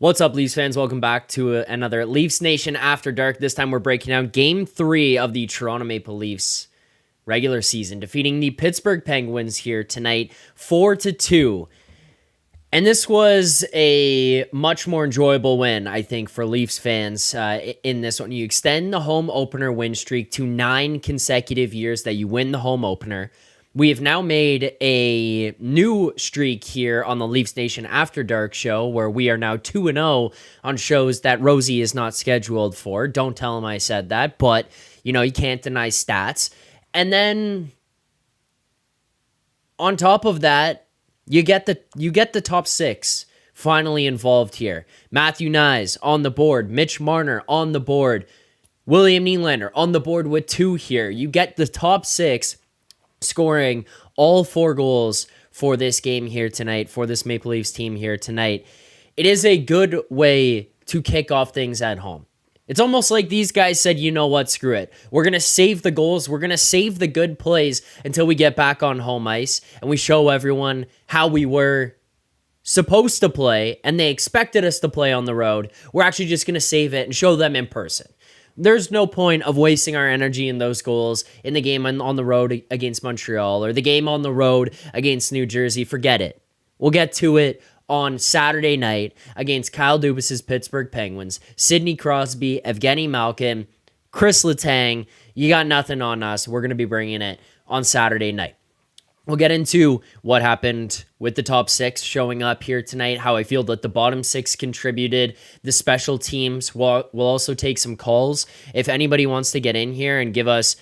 What's up, Leafs fans? Welcome back to another Leafs Nation After Dark. This time we're breaking down Game 3 of the Toronto Maple Leafs regular season, defeating the Pittsburgh Penguins here tonight, 4-2. And this was a much more enjoyable win, I think, for Leafs fans in this one. You extend the home opener win streak to 9 consecutive years that you win the home opener. We have now made a new streak here on the Leafs Nation After Dark show where we are now 2-0 on shows that Rosie is not scheduled for. Don't tell him I said that, but, you can't deny stats. And then on top of that, you get the top 6 finally involved here. Matthew Knies on the board, Mitch Marner on the board, William Nylander on the board with 2 here. You get the top 6 scoring all 4 goals for this game here tonight, for this Maple Leafs team here tonight. It is a good way to kick off things at home. It's almost like these guys said, you know what, screw it. We're going to save the goals. We're going to save the good plays until we get back on home ice and we show everyone how we were supposed to play and they expected us to play on the road. We're actually just going to save it and show them in person. There's no point of wasting our energy in those goals in the game on the road against Montreal or the game on the road against New Jersey. Forget it. We'll get to it on Saturday night against Kyle Dubas' Pittsburgh Penguins. Sidney Crosby, Evgeny Malkin, Chris Letang. You got nothing on us. We're going to be bringing it on Saturday night. We'll get into what happened with the top 6 showing up here tonight, how I feel that the bottom 6 contributed. The special teams will also take some calls. If anybody wants to get in here and give us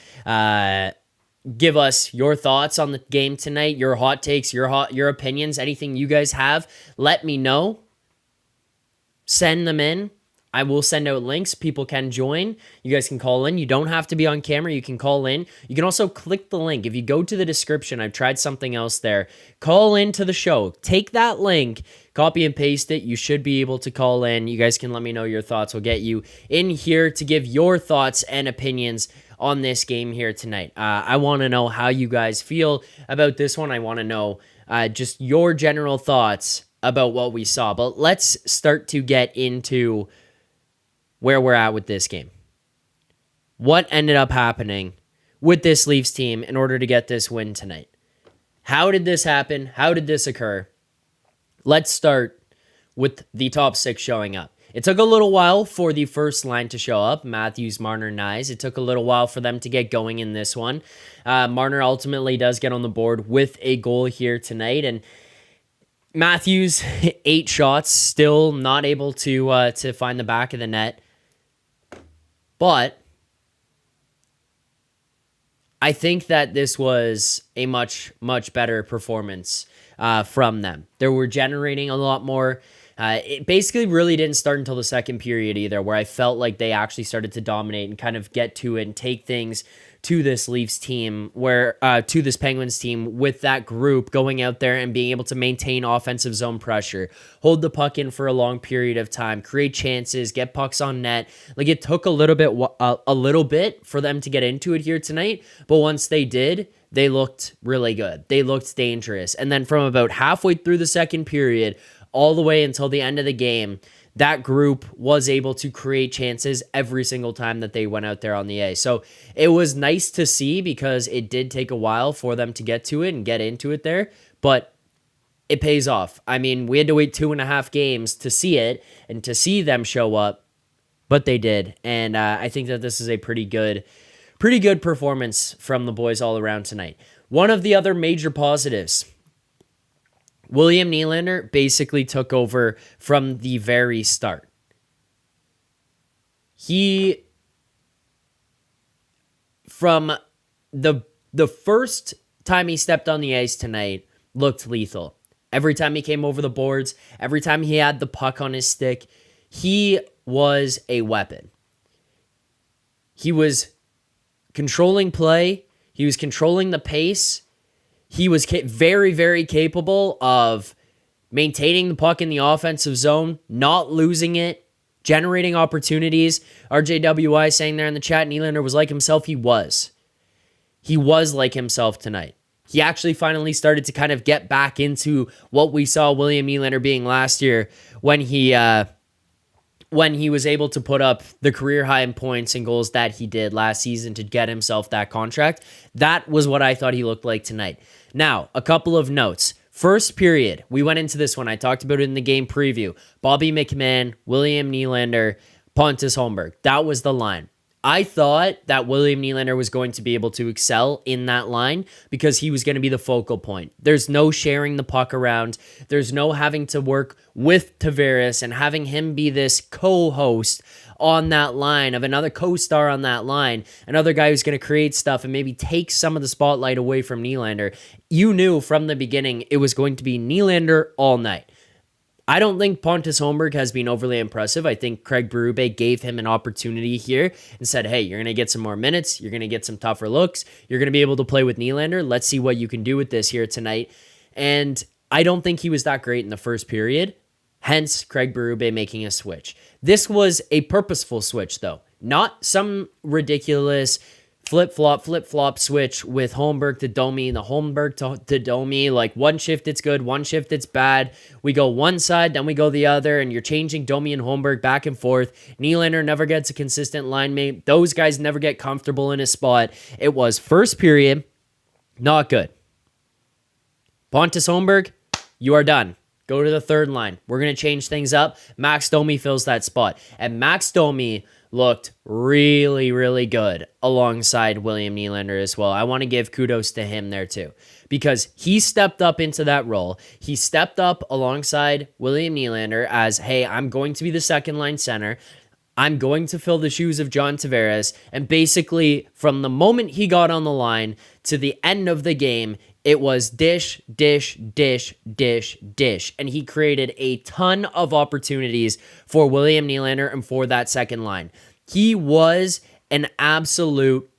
your thoughts on the game tonight, your hot takes, your opinions, anything you guys have, let me know. Send them in. I will send out links. People can join. You guys can call in. You don't have to be on camera. You can call in. You can also click the link. If you go to the description, I've tried something else there. Call into the show. Take that link, copy and paste it. You should be able to call in. You guys can let me know your thoughts. We'll get you in here to give your thoughts and opinions on this game here tonight. I want to know how you guys feel about this one. I want to know just your general thoughts about what we saw. But let's start to get into where we're at with this game. What ended up happening with this Leafs team in order to get this win tonight? How did this happen? How did this occur? Let's start with the top 6 showing up. It took a little while for the first line to show up, Matthews, Marner, Knies. It took a little while for them to get going in this one. Marner ultimately does get on the board with a goal here tonight, and Matthews, 8 shots, still not able to find the back of the net. But I think that this was a much, much better performance from them. They were generating a lot more. It basically really didn't start until the second period either, where I felt like they actually started to dominate and kind of get to it and take things to this Leafs team, to this Penguins team with that group going out there and being able to maintain offensive zone pressure, hold the puck in for a long period of time, create chances, get pucks on net. Like, it took a little bit for them to get into it here tonight, but once they did, they looked really good. They looked dangerous. And then from about halfway through the second period, all the way until the end of the game, that group was able to create chances every single time that they went out there on the ice. So it was nice to see because it did take a while for them to get to it and get into it there, but it pays off. I mean, we had to wait 2.5 games to see it and to see them show up, but they did. And I think that this is a pretty good performance from the boys all around tonight. One of the other major positives, William Nylander basically took over from the very start. He, from the first time he stepped on the ice tonight, looked lethal. Every time he came over the boards, every time he had the puck on his stick, he was a weapon. He was controlling play. He was controlling the pace. He was very, very capable of maintaining the puck in the offensive zone, not losing it, generating opportunities. RJWI saying there in the chat, Nylander was like himself. He was. He was like himself tonight. He actually finally started to kind of get back into what we saw William Nylander being last year when he when he was able to put up the career high in points and goals that he did last season to get himself that contract. That was what I thought he looked like tonight. Now, a couple of notes. First period, we went into this one. I talked about it in the game preview. Bobby McMann, William Nylander, Pontus Holmberg. That was the line. I thought that William Nylander was going to be able to excel in that line because he was going to be the focal point. There's no sharing the puck around. There's no having to work with Tavares and having him be this co-host on that line, of another co-star on that line, another guy who's going to create stuff and maybe take some of the spotlight away from Nylander. You knew from the beginning it was going to be Nylander all night. I don't think Pontus Holmberg has been overly impressive. I think Craig Berube gave him an opportunity here and said, hey, you're going to get some more minutes. You're going to get some tougher looks. You're going to be able to play with Nylander. Let's see what you can do with this here tonight. And I don't think he was that great in the first period. Hence, Craig Berube making a switch. This was a purposeful switch, though. Not some ridiculous flip-flop switch with Holmberg to Domi and the Holmberg to Domi. Like, one shift it's good, one shift it's bad. We go one side, then we go the other, and you're changing Domi and Holmberg back and forth. Nylander never gets a consistent line mate. Those guys never get comfortable in a spot. It was first period, not good. Pontus Holmberg, you are done. Go to the third line. We're going to change things up. Max Domi fills that spot. And Max Domi looked really, really good alongside William Nylander as well. I want to give kudos to him there too, because he stepped up into that role. He stepped up alongside William Nylander as, hey, I'm going to be the second line center. I'm going to fill the shoes of John Tavares. And basically, from the moment he got on the line to the end of the game, it was dish, dish, dish, dish, dish. And he created a ton of opportunities for William Nylander and for that second line. He was an absolute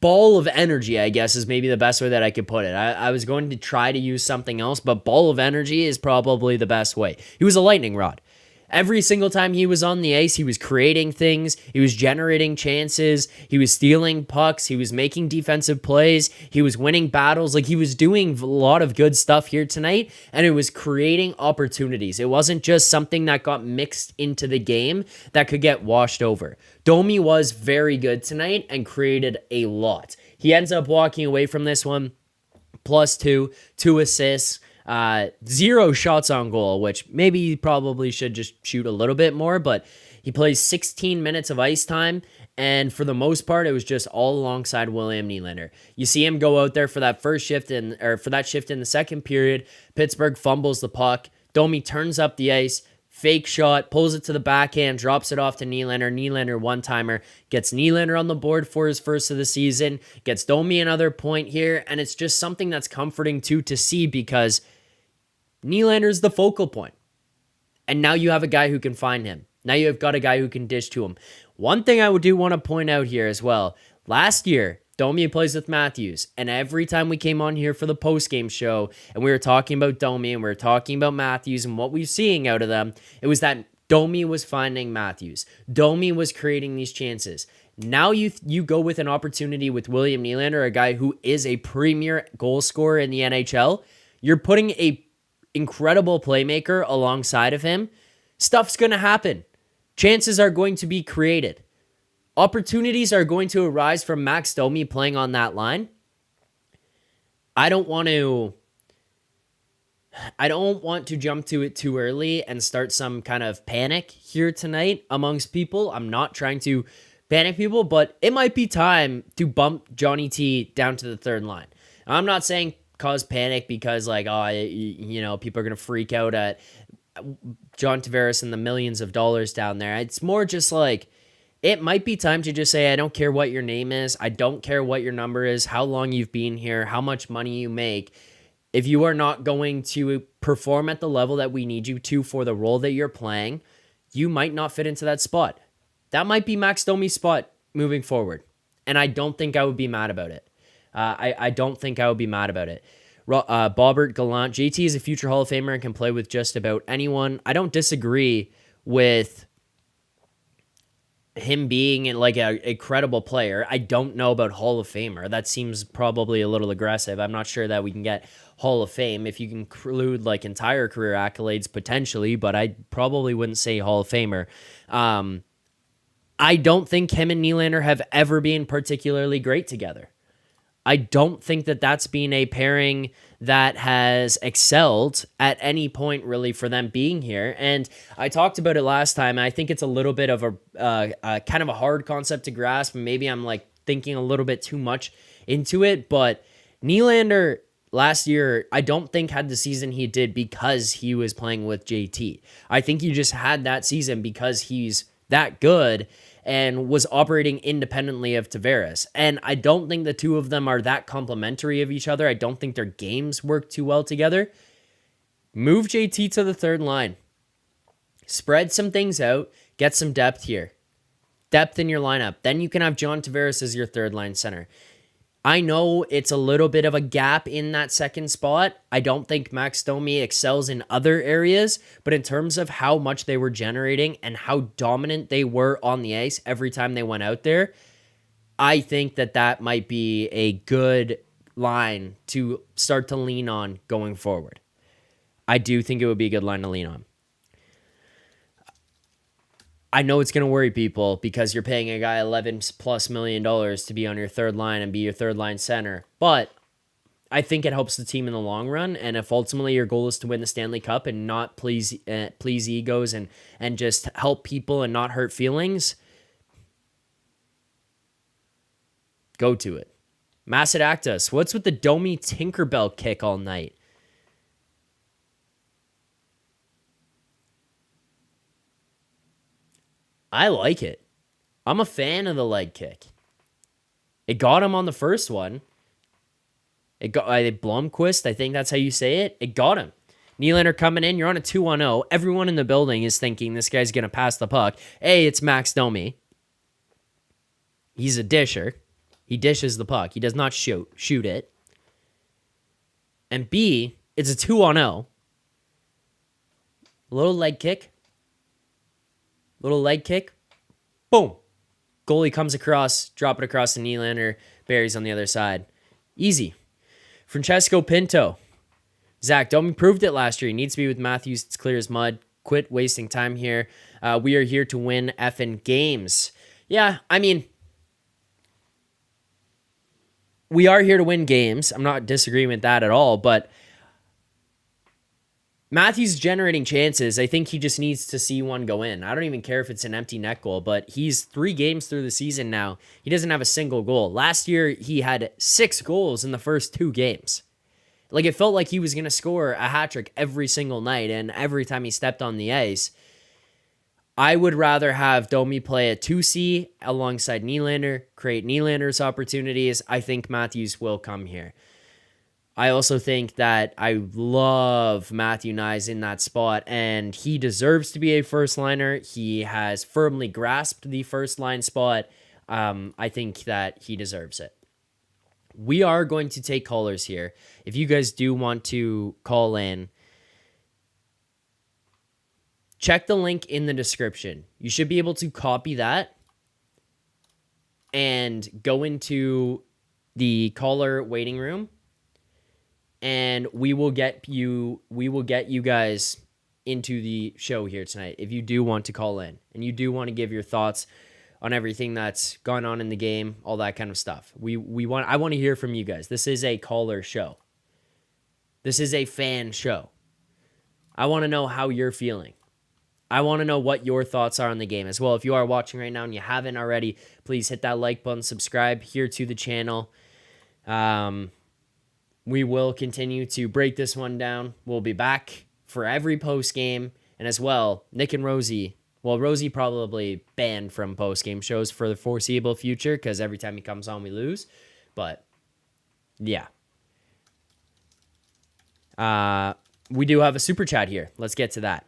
ball of energy, I guess, is maybe the best way that I could put it. I was going to try to use something else, but ball of energy is probably the best way. He was a lightning rod. Every single time he was on the ice, he was creating things, he was generating chances, he was stealing pucks, he was making defensive plays, he was winning battles. Like, he was doing a lot of good stuff here tonight, and it was creating opportunities. It wasn't just something that got mixed into the game that could get washed over. Domi was very good tonight and created a lot. He ends up walking away from this one +2, 2 assists, 0 shots on goal, which maybe he probably should just shoot a little bit more, but he plays 16 minutes of ice time, and for the most part, it was just all alongside William Nylander. You see him go out there for that shift in the second period. Pittsburgh fumbles the puck. Domi turns up the ice, fake shot, pulls it to the backhand, drops it off to Nylander. Nylander one-timer, gets Nylander on the board for his first of the season, gets Domi another point here, and it's just something that's comforting too to see, because Nylander's the focal point. And now you have a guy who can find him. Now you've got a guy who can dish to him. One thing I do want to point out here as well. Last year, Domi plays with Matthews. And every time we came on here for the post-game show and we were talking about Domi and we were talking about Matthews and what we were seeing out of them, it was that Domi was finding Matthews. Domi was creating these chances. Now you go with an opportunity with William Nylander, a guy who is a premier goal scorer in the NHL. You're putting a incredible playmaker alongside of him. Stuff's going to happen. Chances are going to be created. Opportunities are going to arise from Max Domi playing on that line. I don't want to jump to it too early and start some kind of panic here tonight amongst people. I'm not trying to panic people, but it might be time to bump Johnny T down to the third line. I'm not saying cause panic because, like, people are going to freak out at John Tavares and the millions of dollars down there. It's more just like, it might be time to just say, I don't care what your name is. I don't care what your number is, how long you've been here, how much money you make. If you are not going to perform at the level that we need you to for the role that you're playing, you might not fit into that spot. That might be Max Domi's spot moving forward. And I don't think I would be mad about it. I don't think I would be mad about it. Bobbert Gallant. JT is a future Hall of Famer and can play with just about anyone. I don't disagree with him being like a credible player. I don't know about Hall of Famer. That seems probably a little aggressive. I'm not sure that we can get Hall of Fame if you can include like entire career accolades potentially, but I probably wouldn't say Hall of Famer. I don't think him and Nylander have ever been particularly great together. I don't think that that's been a pairing that has excelled at any point really for them being here. And I talked about it last time. And I think it's a little bit of a kind of a hard concept to grasp. Maybe I'm like thinking a little bit too much into it, but Nylander last year, I don't think had the season he did because he was playing with JT. I think he just had that season because he's that good and was operating independently of Tavares. And I don't think the two of them are that complementary of each other. I don't think their games work too well together. Move JT to the third line. Spread some things out. Get some depth here. Depth in your lineup. Then you can have John Tavares as your third line center. I know it's a little bit of a gap in that second spot. I don't think Max Domi excels in other areas, but in terms of how much they were generating and how dominant they were on the ice every time they went out there, I think that that might be a good line to start to lean on going forward. I do think it would be a good line to lean on. I know it's going to worry people because you're paying a guy $11+ million to be on your third line and be your third line center. But I think it helps the team in the long run. And if ultimately your goal is to win the Stanley Cup and not please egos and just help people and not hurt feelings, go to it. Mass Actus, what's with the Domi Tinkerbell kick all night? I like it. I'm a fan of the leg kick. It got him on the first one. It got Blomqvist, I think that's how you say it. It got him. Nylander coming in. You're on a 2-on-0. Everyone in the building is thinking this guy's going to pass the puck. A, it's Max Domi. He's a disher. He dishes the puck. He does not shoot it. And B, it's a 2-on-0. Little leg kick. Little leg kick. Boom. Goalie comes across, drop it across to Nylander. Barry's on the other side. Easy. Francesco Pinto. Zach, Domi proved it last year. He needs to be with Matthews. It's clear as mud. Quit wasting time here. We are here to win effing games. Yeah, I mean, we are here to win games. I'm not disagreeing with that at all, but Matthews generating chances. I think he just needs to see one go in. I don't even care if it's an empty net goal, but he's 3 games through the season now. He doesn't have a single goal. Last year, he had 6 goals in the first 2 games. Like, it felt like he was going to score a hat trick every single night, and every time he stepped on the ice. I would rather have Domi play a 2C alongside Nylander, create Nylander's opportunities. I think Matthews will come here. I also think that I love Matthew Knies in that spot, and he deserves to be a first liner. He has firmly grasped the first line spot. I think that he deserves it. We are going to take callers here. If you guys do want to call in, check the link in the description. You should be able to copy that and go into the caller waiting room. And we will get you guys into the show here tonight if you do want to call in and you do want to give your thoughts on everything that's gone on in the game, all that kind of stuff. I want to hear from you guys. This is a caller show. This is a fan show. I want to know how you're feeling. I want to know what your thoughts are on the game as well. If you are watching right now and you haven't already, please hit that like button, subscribe here to the channel. We will continue to break this one down. We'll be back for every post game. And as well, Nick and Rosie. Well, Rosie probably banned from post game shows for the foreseeable future because every time he comes on, we lose. But, yeah. We do have a super chat here. Let's get to that.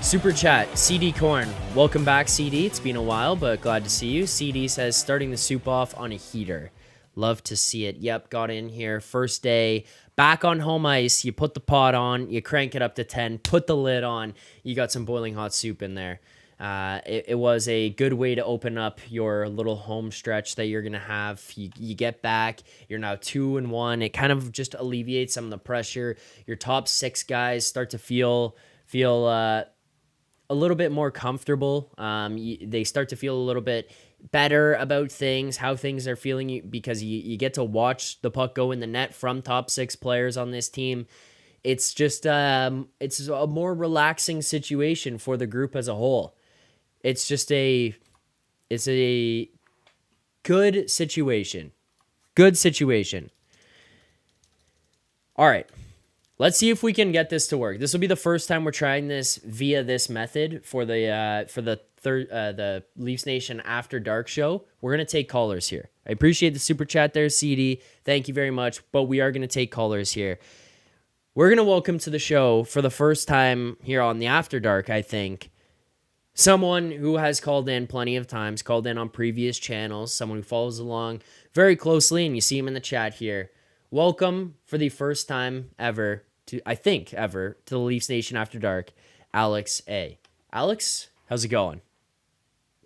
Super chat, CD Corn. Welcome back, CD. It's been a while, but glad to see you. CD says, starting the soup off on a heater. Love to see it. Yep, got in here. First day, back on home ice. You put the pot on, you crank it up to 10, put the lid on. You got some boiling hot soup in there. It was a good way to open up your little home stretch that you're going to have. You get back, you're now 2-1. It kind of just alleviates some of the pressure. Your top 6 guys start to feel a little bit more comfortable. They start to feel a little bit better about things, how things are feeling, because you get to watch the puck go in the net from top 6 players on this team. It's just it's a more relaxing situation for the group as a whole. It's a good situation. Good situation. All right. Let's see if we can get this to work. This will be the first time we're trying this via this method for the Leafs Nation After Dark show. We're gonna take callers here. I appreciate the super chat there, CD. Thank you very much. But we are gonna take callers here. We're gonna welcome to the show for the first time here on the After Dark, I think, someone who has called in plenty of times, called in on previous channels, someone who follows along very closely, and you see him in the chat here. Welcome for the first time ever to the Leafs Nation After Dark, Alex A. Alex, how's it going?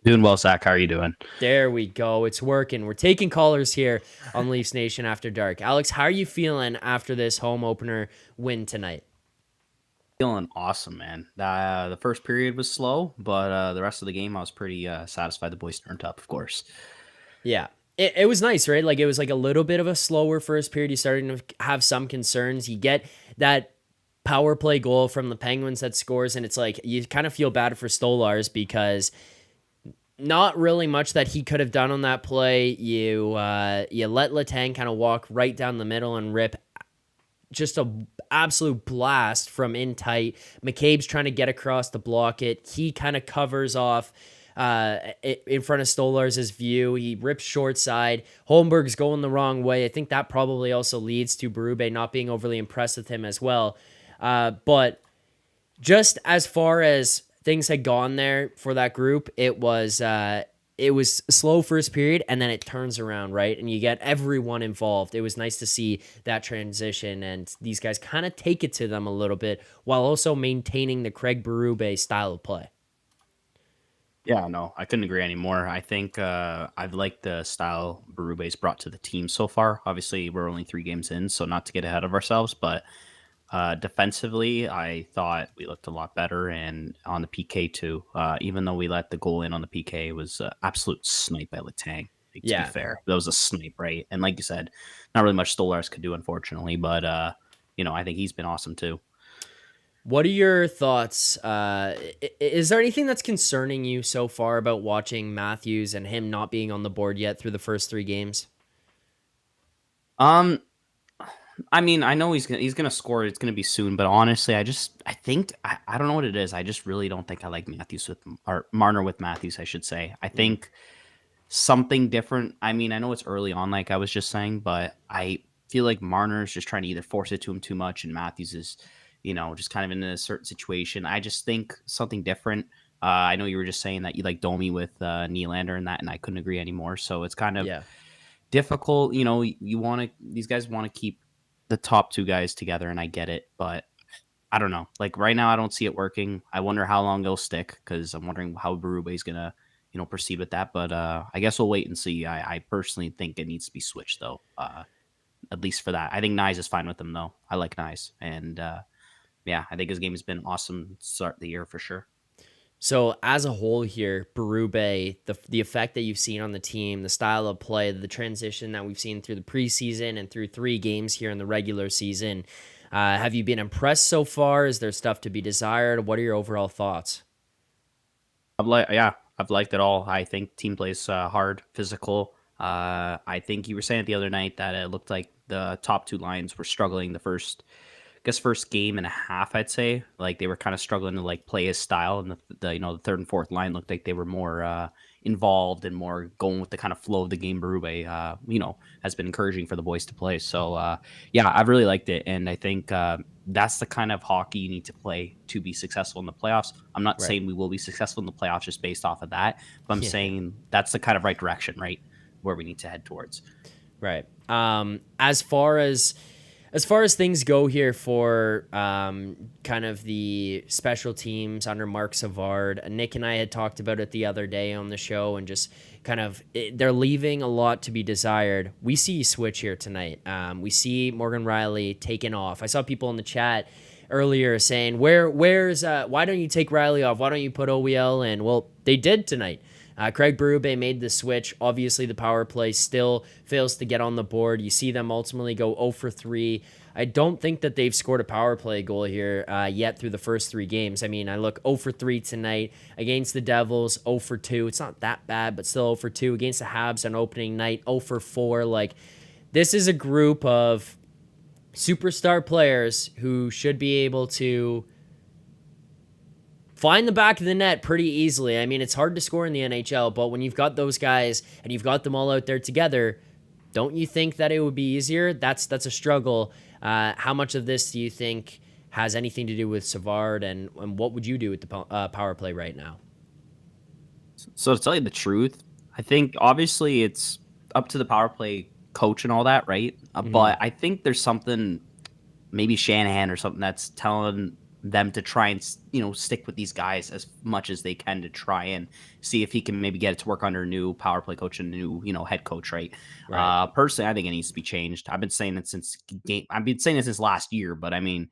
Doing well, Zach. How are you doing? There we go. It's working. We're taking callers here on Leafs Nation After Dark. Alex, how are you feeling after this home opener win tonight? Feeling awesome, man. The first period was slow, but the rest of the game, I was pretty satisfied. The boys turned up, of course. Yeah. It was nice, right? Like, it was like a little bit of a slower first period. You started to have some concerns. You get that power play goal from the Penguins that scores, and it's like you kind of feel bad for Stolarz because not really much that he could have done on that play. You let Letang kind of walk right down the middle and rip just a absolute blast from in tight. McCabe's trying to get across to block it. He kind of covers off in front of Stolarz' view. He rips short side. Holmberg's going the wrong way. I think that probably also leads to Berube not being overly impressed with him as well. But just as far as things had gone there for that group, it was a slow first period, and then it turns around, right? And you get everyone involved. It was nice to see that transition, and these guys kind of take it to them a little bit while also maintaining the Craig Berube style of play. Yeah, no, I couldn't agree anymore. I think I've liked the style Berube's brought to the team so far. Obviously, we're only 3 games in, so not to get ahead of ourselves, but defensively, I thought we looked a lot better, and on the PK too. Even though we let the goal in on the PK, it was absolute snipe by Letang. Like, to be fair, that was a snipe, right? And like you said, not really much Stolarz could do, unfortunately, but I think he's been awesome too. What are your thoughts? Is there anything that's concerning you so far about watching Matthews and him not being on the board yet through the first 3 games? I mean, I know he's gonna score. It's gonna be soon, but honestly, I think I don't know what it is. I just really don't think I like Matthews or Marner with Matthews. I should say. I think something different. I mean, I know it's early on, like I was just saying, but I feel like Marner is just trying to either force it to him too much, and Matthews is, just kind of in a certain situation. I just think something different. I know you were just saying that you like Domi with Nylander and that, and I couldn't agree anymore. So it's kind of difficult. These guys want to keep the top 2 guys together, and I get it, but I don't know. Like right now, I don't see it working. I wonder how long it'll stick, because I'm wondering how Berube is gonna, proceed with that. But I guess we'll wait and see. I personally think it needs to be switched, though. At least for that, I think Knies is fine with him, though. I like Knies, and I think his game has been awesome to start the year for sure. So as a whole here, Berube, the effect that you've seen on the team, the style of play, the transition that we've seen through the preseason and through 3 games here in the regular season, have you been impressed so far? Is there stuff to be desired? What are your overall thoughts? I've liked it all. I think team plays hard, physical. I think you were saying it the other night that it looked like the top 2 lines were struggling the first game and a half. I'd say like they were kind of struggling to like play his style, and the third and fourth line looked like they were more involved and more going with the kind of flow of the game. Berube, has been encouraging for the boys to play. So I've really liked it, and I think that's the kind of hockey you need to play to be successful in the playoffs. I'm not saying we will be successful in the playoffs just based off of that, but I'm saying that's the kind of right direction, right, where we need to head towards. Right. As far as things go here for kind of the special teams under Mark Savard, Nick and I had talked about it the other day on the show, and just kind of they're leaving a lot to be desired. We see a switch here tonight. We see Morgan Rielly taken off. I saw people in the chat earlier saying, where's why don't you take Rielly off? Why don't you put OEL in? Well, they did tonight. Craig Berube made the switch. Obviously, the power play still fails to get on the board. You see them ultimately go 0 for 3. I don't think that they've scored a power play goal here yet through the first 3 games. I mean, I look 0 for 3 tonight against the Devils, 0 for 2. It's not that bad, but still 0 for 2 against the Habs on opening night, 0 for 4. Like, this is a group of superstar players who should be able to find the back of the net pretty easily. I mean, it's hard to score in the NHL, but when you've got those guys and you've got them all out there together, don't you think that it would be easier? That's a struggle. How much of this do you think has anything to do with Savard, and what would you do with the power play right now? So to tell you the truth, I think obviously it's up to the power play coach and all that, right? But I think there's something, maybe Shanahan or something, that's telling them to try and stick with these guys as much as they can to try and see if he can maybe get it to work under a new power play coach and a new head coach, right? Personally, I think it needs to be changed. I've been saying it since last year, but I mean,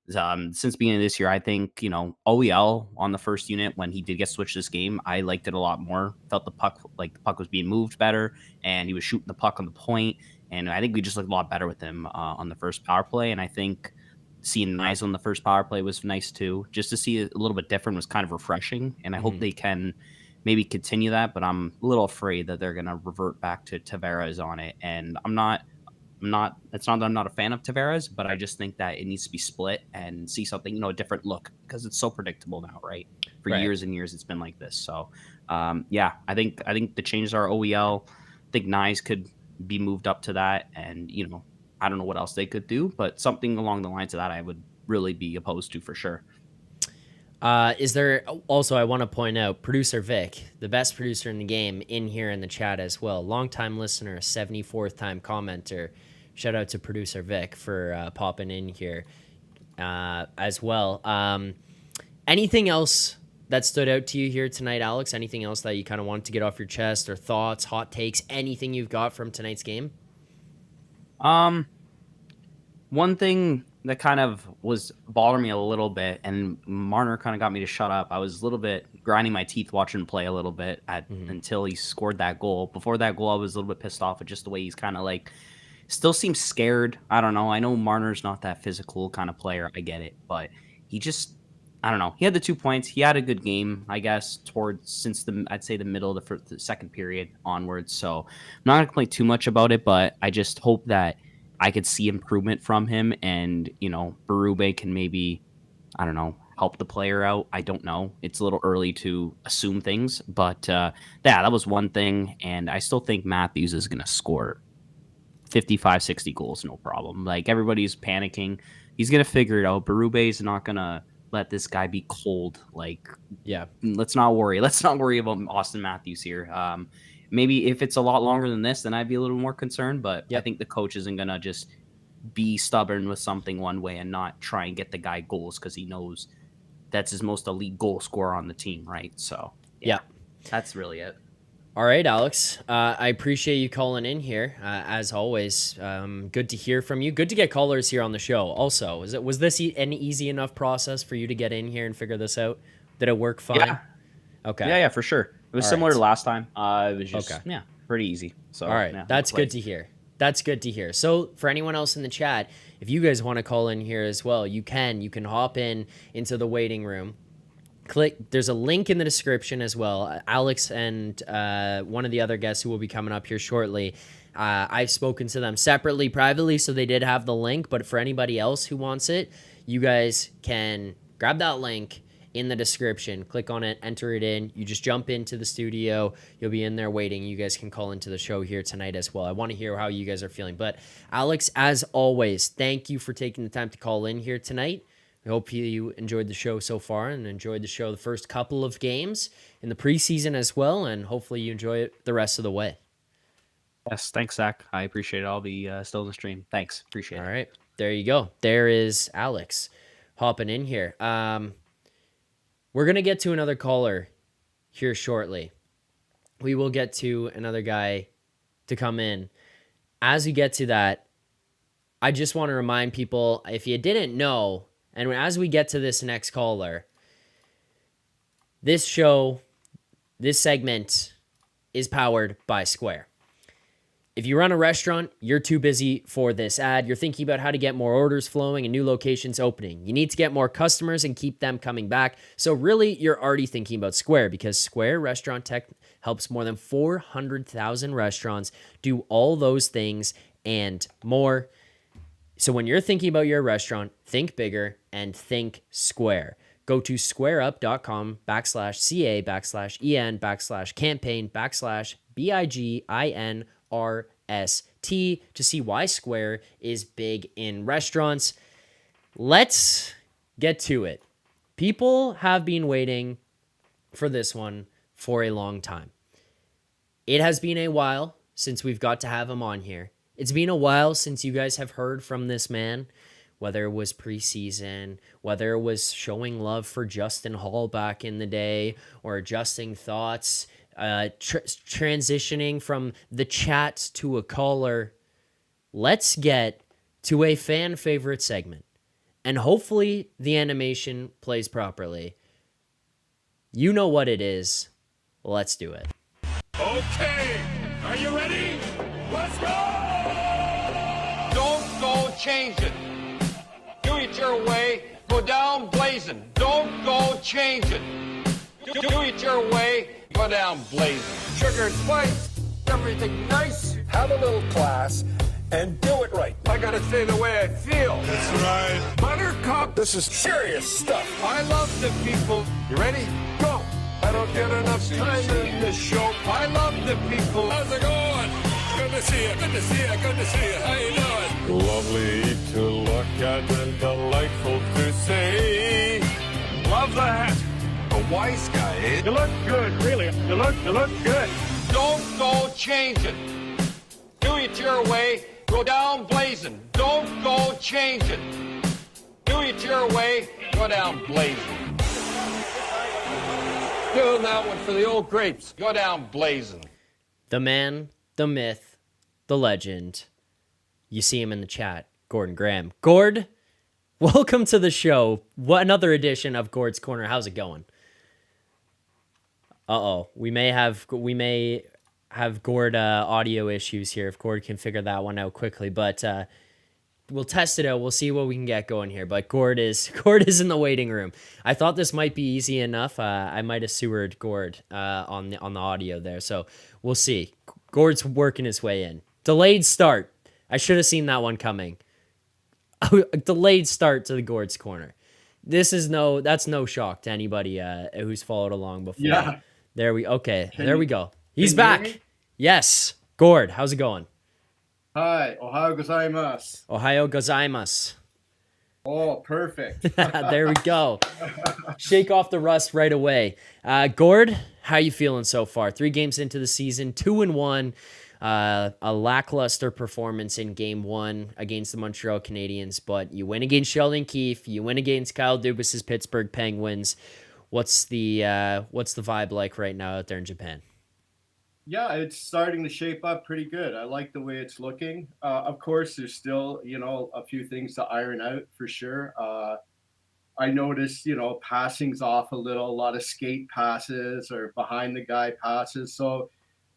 since beginning of this year, I think OEL on the first unit, when he did get switched this game, I liked it a lot more. Felt the puck was being moved better, and he was shooting the puck on the point, and I think we just looked a lot better with him on the first power play. And I think seeing Knies on the first power play was nice too. Just to see it a little bit different was kind of refreshing, and I hope they can maybe continue that. But I'm a little afraid that they're going to revert back to Tavares on it, and it's not that I'm not a fan of Tavares, but I just think that it needs to be split and see something, a different look, because it's so predictable now, right? For years and years, it's been like this. So, I think the changes are OEL. I think Knies could be moved up to that, and I don't know what else they could do, but something along the lines of that I would really be opposed to for sure. Is there also, I want to point out, producer Vic, the best producer in the game, in here in the chat as well. Longtime listener, 74th time commenter. Shout out to producer Vic for popping in here as well. Anything else that stood out to you here tonight, Alex? Anything else that you kind of wanted to get off your chest, or thoughts, hot takes, anything you've got from tonight's game? One thing that kind of was bothering me a little bit, and Marner kind of got me to shut up. I was a little bit grinding my teeth watching him play a little bit until he scored that goal. Before that goal, I was a little bit pissed off at just the way he's kind of still seems scared. I don't know. I know Marner's not that physical kind of player. I get it, but he just, I don't know. He had the 2 points. He had a good game, I guess, I'd say the middle of the second period onwards. So I'm not going to complain too much about it, but I just hope that I could see improvement from him, and, Berube can maybe, I don't know, help the player out. I don't know. It's a little early to assume things, but that was one thing. And I still think Matthews is going to score 55, 60 goals, no problem. Everybody's panicking. He's going to figure it out. Berube's not going to let this guy be cold. Let's not worry. Let's not worry about Austin Matthews here. Maybe if it's a lot longer than this, then I'd be a little more concerned. But I think the coach isn't going to just be stubborn with something one way and not try and get the guy goals, because he knows that's his most elite goal scorer on the team, right? So, that's really it. All right, Alex. I appreciate you calling in here. As always, good to hear from you. Good to get callers here on the show. Also, was this an easy enough process for you to get in here and figure this out? Did it work fine? Yeah. Okay. Yeah, for sure. It was similar to last time. It was just pretty easy. So all right, that's good to hear. That's good to hear. So for anyone else in the chat, if you guys want to call in here as well, you can hop into the waiting room. There's a link in the description as well. Alex and one of the other guests who will be coming up here shortly, I've spoken to them separately, privately, so they did have the link. But for anybody else who wants it, you guys can grab that link in the description, click on it, enter it in. You just jump into the studio. You'll be in there waiting. You guys can call into the show here tonight as well. I want to hear how you guys are feeling. But Alex, as always, thank you for taking the time to call in here tonight. I hope you enjoyed the show so far and enjoyed the show the first couple of games in the preseason as well, and hopefully you enjoy it the rest of the way. Yes, thanks, Zach. I appreciate it. I'll be still in the stream. Thanks, appreciate All it. right. There you go. There is Alex hopping in here. We're going to get to another caller here shortly. We will get to another guy to come in. As we get to that, I just want to remind people, if you didn't know, and as we get to this next caller, this show, this segment is powered by Square. If you run a restaurant, you're too busy for this ad. You're thinking about how to get more orders flowing and new locations opening. You need to get more customers and keep them coming back. So really, you're already thinking about Square, because Square Restaurant Tech helps more than 400,000 restaurants do all those things and more. So when you're thinking about your restaurant, think bigger and think Square. Go to squareup.com/CA/campaign/BIGINRST to see why Square is big in restaurants. Let's get to it. People have been waiting for this one for a long time. It has been a while since we've got to have him on here. It's been a while since you guys have heard from this man, whether it was preseason, whether it was showing love for Justin Hall back in the day, or adjusting thoughts, transitioning from the chat to a caller. Let's get to a fan favorite segment, and hopefully the animation plays properly. You know what it is. Let's do it. Okay, are you ready? Let's go! Don't go changing. Do it your way, go down blazing. Don't go changing. Do it your way, go down blazing. Sugar and spice, everything nice. Have a little class and do it right. I gotta say the way I feel. That's right. Buttercup, this is serious stuff. I love the people. You ready? Go. I don't get enough time in this show. I love the people. How's it going? Good to see you. Good to see you. Good to see you. How you doing? Lovely to look at and delightful to see. Love the hat. A wise guy, eh? You look good, really. You look good. Don't go changing. Do it your way. Go down blazing. Don't go changing. Do it your way. Go down blazing. Doing that one for the old grapes. Go down blazing. The man, the myth, the legend. You see him in the chat, Gordon Graham. Gord, welcome to the show. What another edition of Gord's Corner. How's it going? We may have Gord audio issues here. If Gord can figure that one out quickly, but we'll test it out. We'll see what we can get going here. But Gord is in the waiting room. I thought this might be easy enough. I might have sewered Gord on the audio there. So we'll see. Gord's working his way in. Delayed start. I should have seen that one coming. A delayed start to the Gord's Corner. That's no shock to anybody who's followed along before. Yeah. There we go. He's back. Yes. Gord, how's it going? Hi, ohayo gozaimasu. Ohayo gozaimasu. Oh, perfect. There we go. Shake off the rust right away. Gord, how you feeling so far? 3 games into the season, 2-1. A lackluster performance in game 1 against the Montreal Canadiens, but you win against Sheldon Keefe. You win against Kyle Dubas' Pittsburgh Penguins. What's the vibe like right now out there in Japan? Yeah, it's starting to shape up pretty good. I like the way it's looking. Of course, there's still, a few things to iron out for sure. I noticed, passing's off a lot of skate passes or behind the guy passes. So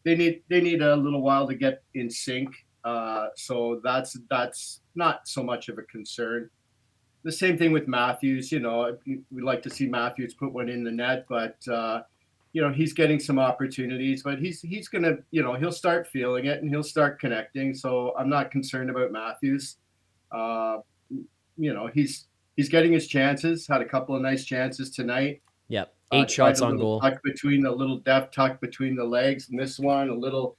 they need a little while to get in sync. So that's not so much of a concern. The same thing with Matthews. We like to see Matthews put one in the net, but he's getting some opportunities, but he's gonna, he'll start feeling it and he'll start connecting. So I'm not concerned about Matthews. He's getting his chances. Had a couple of nice chances tonight. Yep, 8 shots on goal. Little depth tuck between the legs, and this one a little.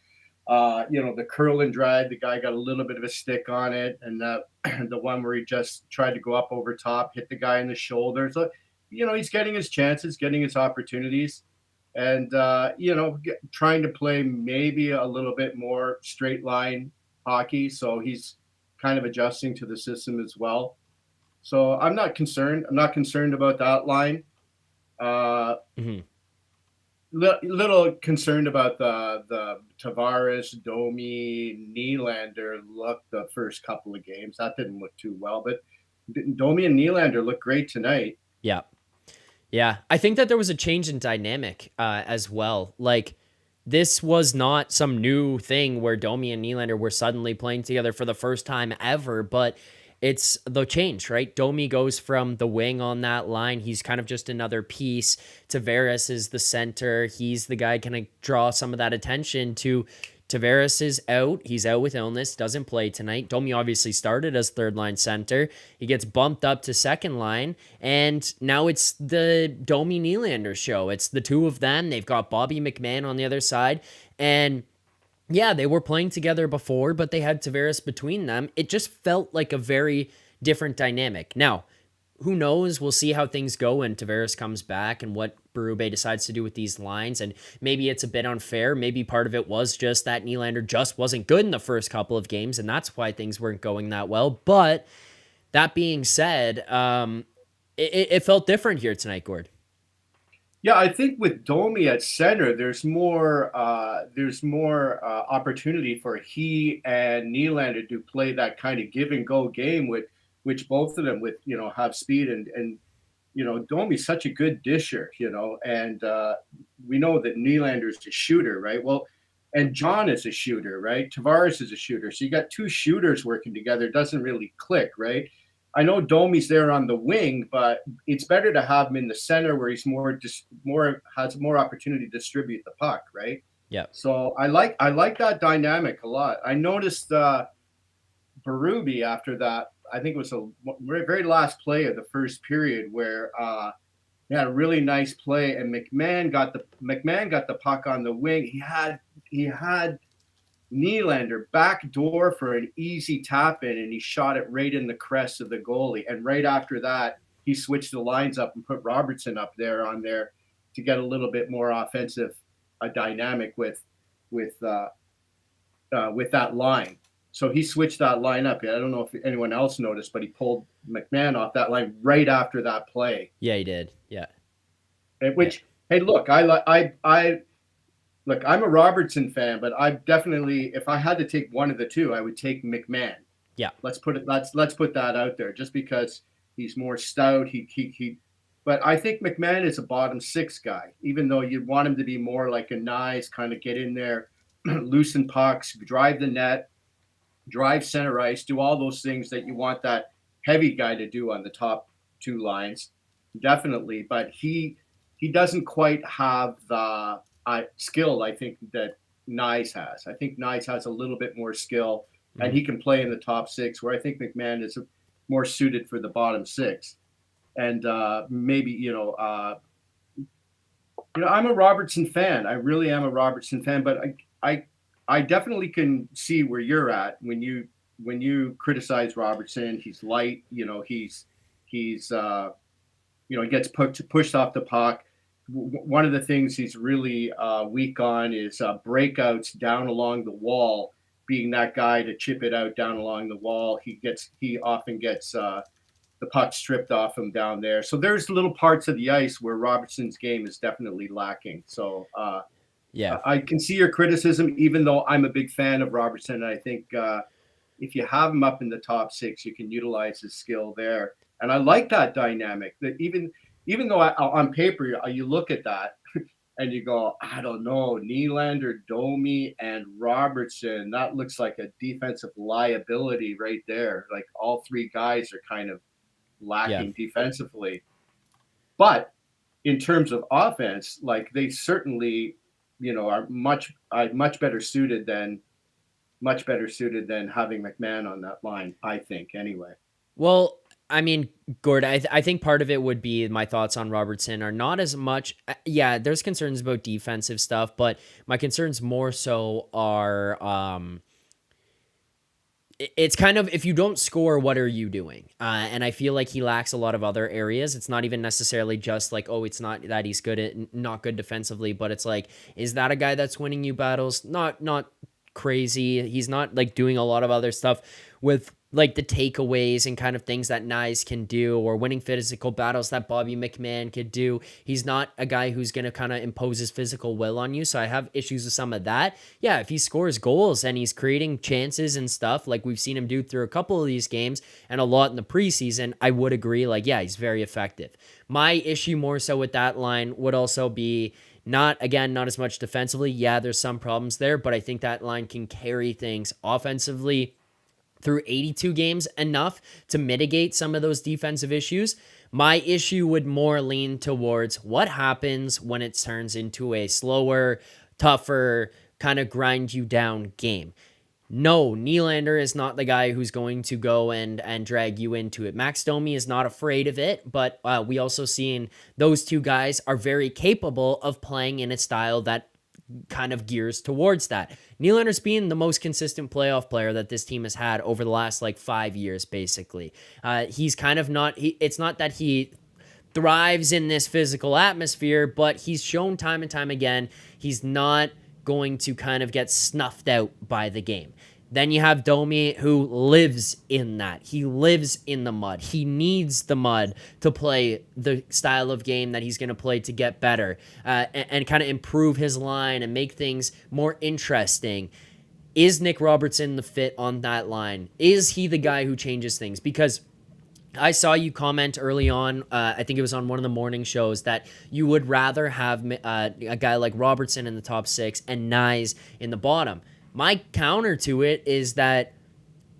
The curl and drive, the guy got a little bit of a stick on it, and the one where he just tried to go up over top, hit the guy in the shoulder. So, he's getting his chances, getting his opportunities. and trying to play maybe a little bit more straight line hockey. So he's kind of adjusting to the system as well. So I'm not concerned. I'm not concerned about that line. Mm-hmm. Little concerned about the Tavares, Domi, Nylander look the first couple of games. That didn't look too well, but Domi and Nylander look great tonight. Yeah. Yeah. I think that there was a change in dynamic as well. Like, this was not some new thing where Domi and Nylander were suddenly playing together for the first time ever, but it's the change, right? Domi goes from the wing on that line. He's kind of just another piece. Tavares is the center. He's the guy kind of draw some of that attention to. Tavares is out. He's out with illness, doesn't play tonight. Domi obviously started as third line center. He gets bumped up to second line, and now it's the Domi Nylander show. It's the two of them. They've got Bobby McMahon on the other side, and yeah, they were playing together before, but they had Tavares between them. It just felt like a very different dynamic. Now, who knows? We'll see how things go when Tavares comes back and what Berube decides to do with these lines. And maybe it's a bit unfair. Maybe part of it was just that Nylander just wasn't good in the first couple of games, and that's why things weren't going that well. But that being said, it felt different here tonight, Gord. Yeah, I think with Domi at center, there's more opportunity for he and Nylander to play that kind of give and go game with which both of them have speed and Domi's such a good disher, and we know that Nylander's a shooter, right? Well, and John is a shooter, right? Tavares is a shooter. So you got two shooters working together. It doesn't really click, right? I know Domi's there on the wing, but it's better to have him in the center where he's has more opportunity to distribute the puck, right? Yeah. So I like that dynamic a lot. I noticed Berube after that. I think it was a very last play of the first period where he had a really nice play, and McMahon got the puck on the wing. He had Nylander backdoor for an easy tap in, and he shot it right in the crest of the goalie. And right after that, he switched the lines up and put Robertson up there to get a little bit more offensive dynamic with that line. So he switched that line up. I don't know if anyone else noticed, but he pulled McMahon off that line right after that play. Yeah, he did. Yeah. Hey, look, Look, I'm a Robertson fan, but I definitely, if I had to take one of the two, I would take McMahon. Yeah. Let's put that out there, just because he's more stout. But I think McMahon is a bottom six guy, even though you'd want him to be more like a Knies, kind of get in there, loosen pucks, drive the net, drive center ice, do all those things that you want that heavy guy to do on the top two lines, definitely. But he doesn't quite have the skill, I think, that Knies has. I think Knies has a little bit more skill, and he can play in the top six, where I think McMahon is more suited for the bottom six. And maybe, I'm a Robertson fan. I really am a Robertson fan, but I definitely can see where you're at when you criticize Robertson. He's light, he gets pushed off the puck. One of the things he's really weak on is breakouts down along the wall, being that guy to chip it out down along the wall. He often gets the puck stripped off him down there. So there's little parts of the ice where Robertson's game is definitely lacking. So yeah, I can see your criticism, even though I'm a big fan of Robertson. And I think if you have him up in the top six, you can utilize his skill there. And I like that dynamic, that even though on paper you look at that and you go, I don't know, Nylander, Domi, and Robertson, that looks like a defensive liability right there. Like all three guys are kind of lacking defensively. But in terms of offense, like they certainly, are much better suited than having McMahon on that line, I think, anyway. Well, I mean, Gord, I think part of it would be my thoughts on Robertson are not as much. Yeah, there's concerns about defensive stuff, but my concerns more so are it's kind of, if you don't score, what are you doing? And I feel like he lacks a lot of other areas. It's not even necessarily just like, oh, it's not that he's not good defensively, but it's like, is that a guy that's winning you battles? Not crazy. He's not like doing a lot of other stuff with like the takeaways and kind of things that Knies can do, or winning physical battles that Bobby McMahon could do. He's not a guy who's going to kind of impose his physical will on you. So I have issues with some of that. Yeah, if he scores goals and he's creating chances and stuff like we've seen him do through a couple of these games and a lot in the preseason, I would agree. Like, yeah, he's very effective. My issue more so with that line would also be not as much defensively. Yeah, there's some problems there, but I think that line can carry things offensively through 82 games enough to mitigate some of those defensive issues. My issue would more lean towards what happens when it turns into a slower, tougher, kind of grind you down game. No, Nylander is not the guy who's going to go and drag you into it. Max Domi is not afraid of it, but we also seen those two guys are very capable of playing in a style that kind of gears towards that. Nylander's being the most consistent playoff player that this team has had over the last like 5 years, basically. He's kind of not, it's not that he thrives in this physical atmosphere, but he's shown time and time again, he's not going to kind of get snuffed out by the game. Then you have Domi, who lives in that. He lives in the mud. He needs the mud to play the style of game that he's going to play to get better and kind of improve his line and make things more interesting. Is Nick Robertson the fit on that line? Is he the guy who changes things? Because I saw you comment early on, I think it was on one of the morning shows, that you would rather have a guy like Robertson in the top six and Knies in the bottom. My counter to it is that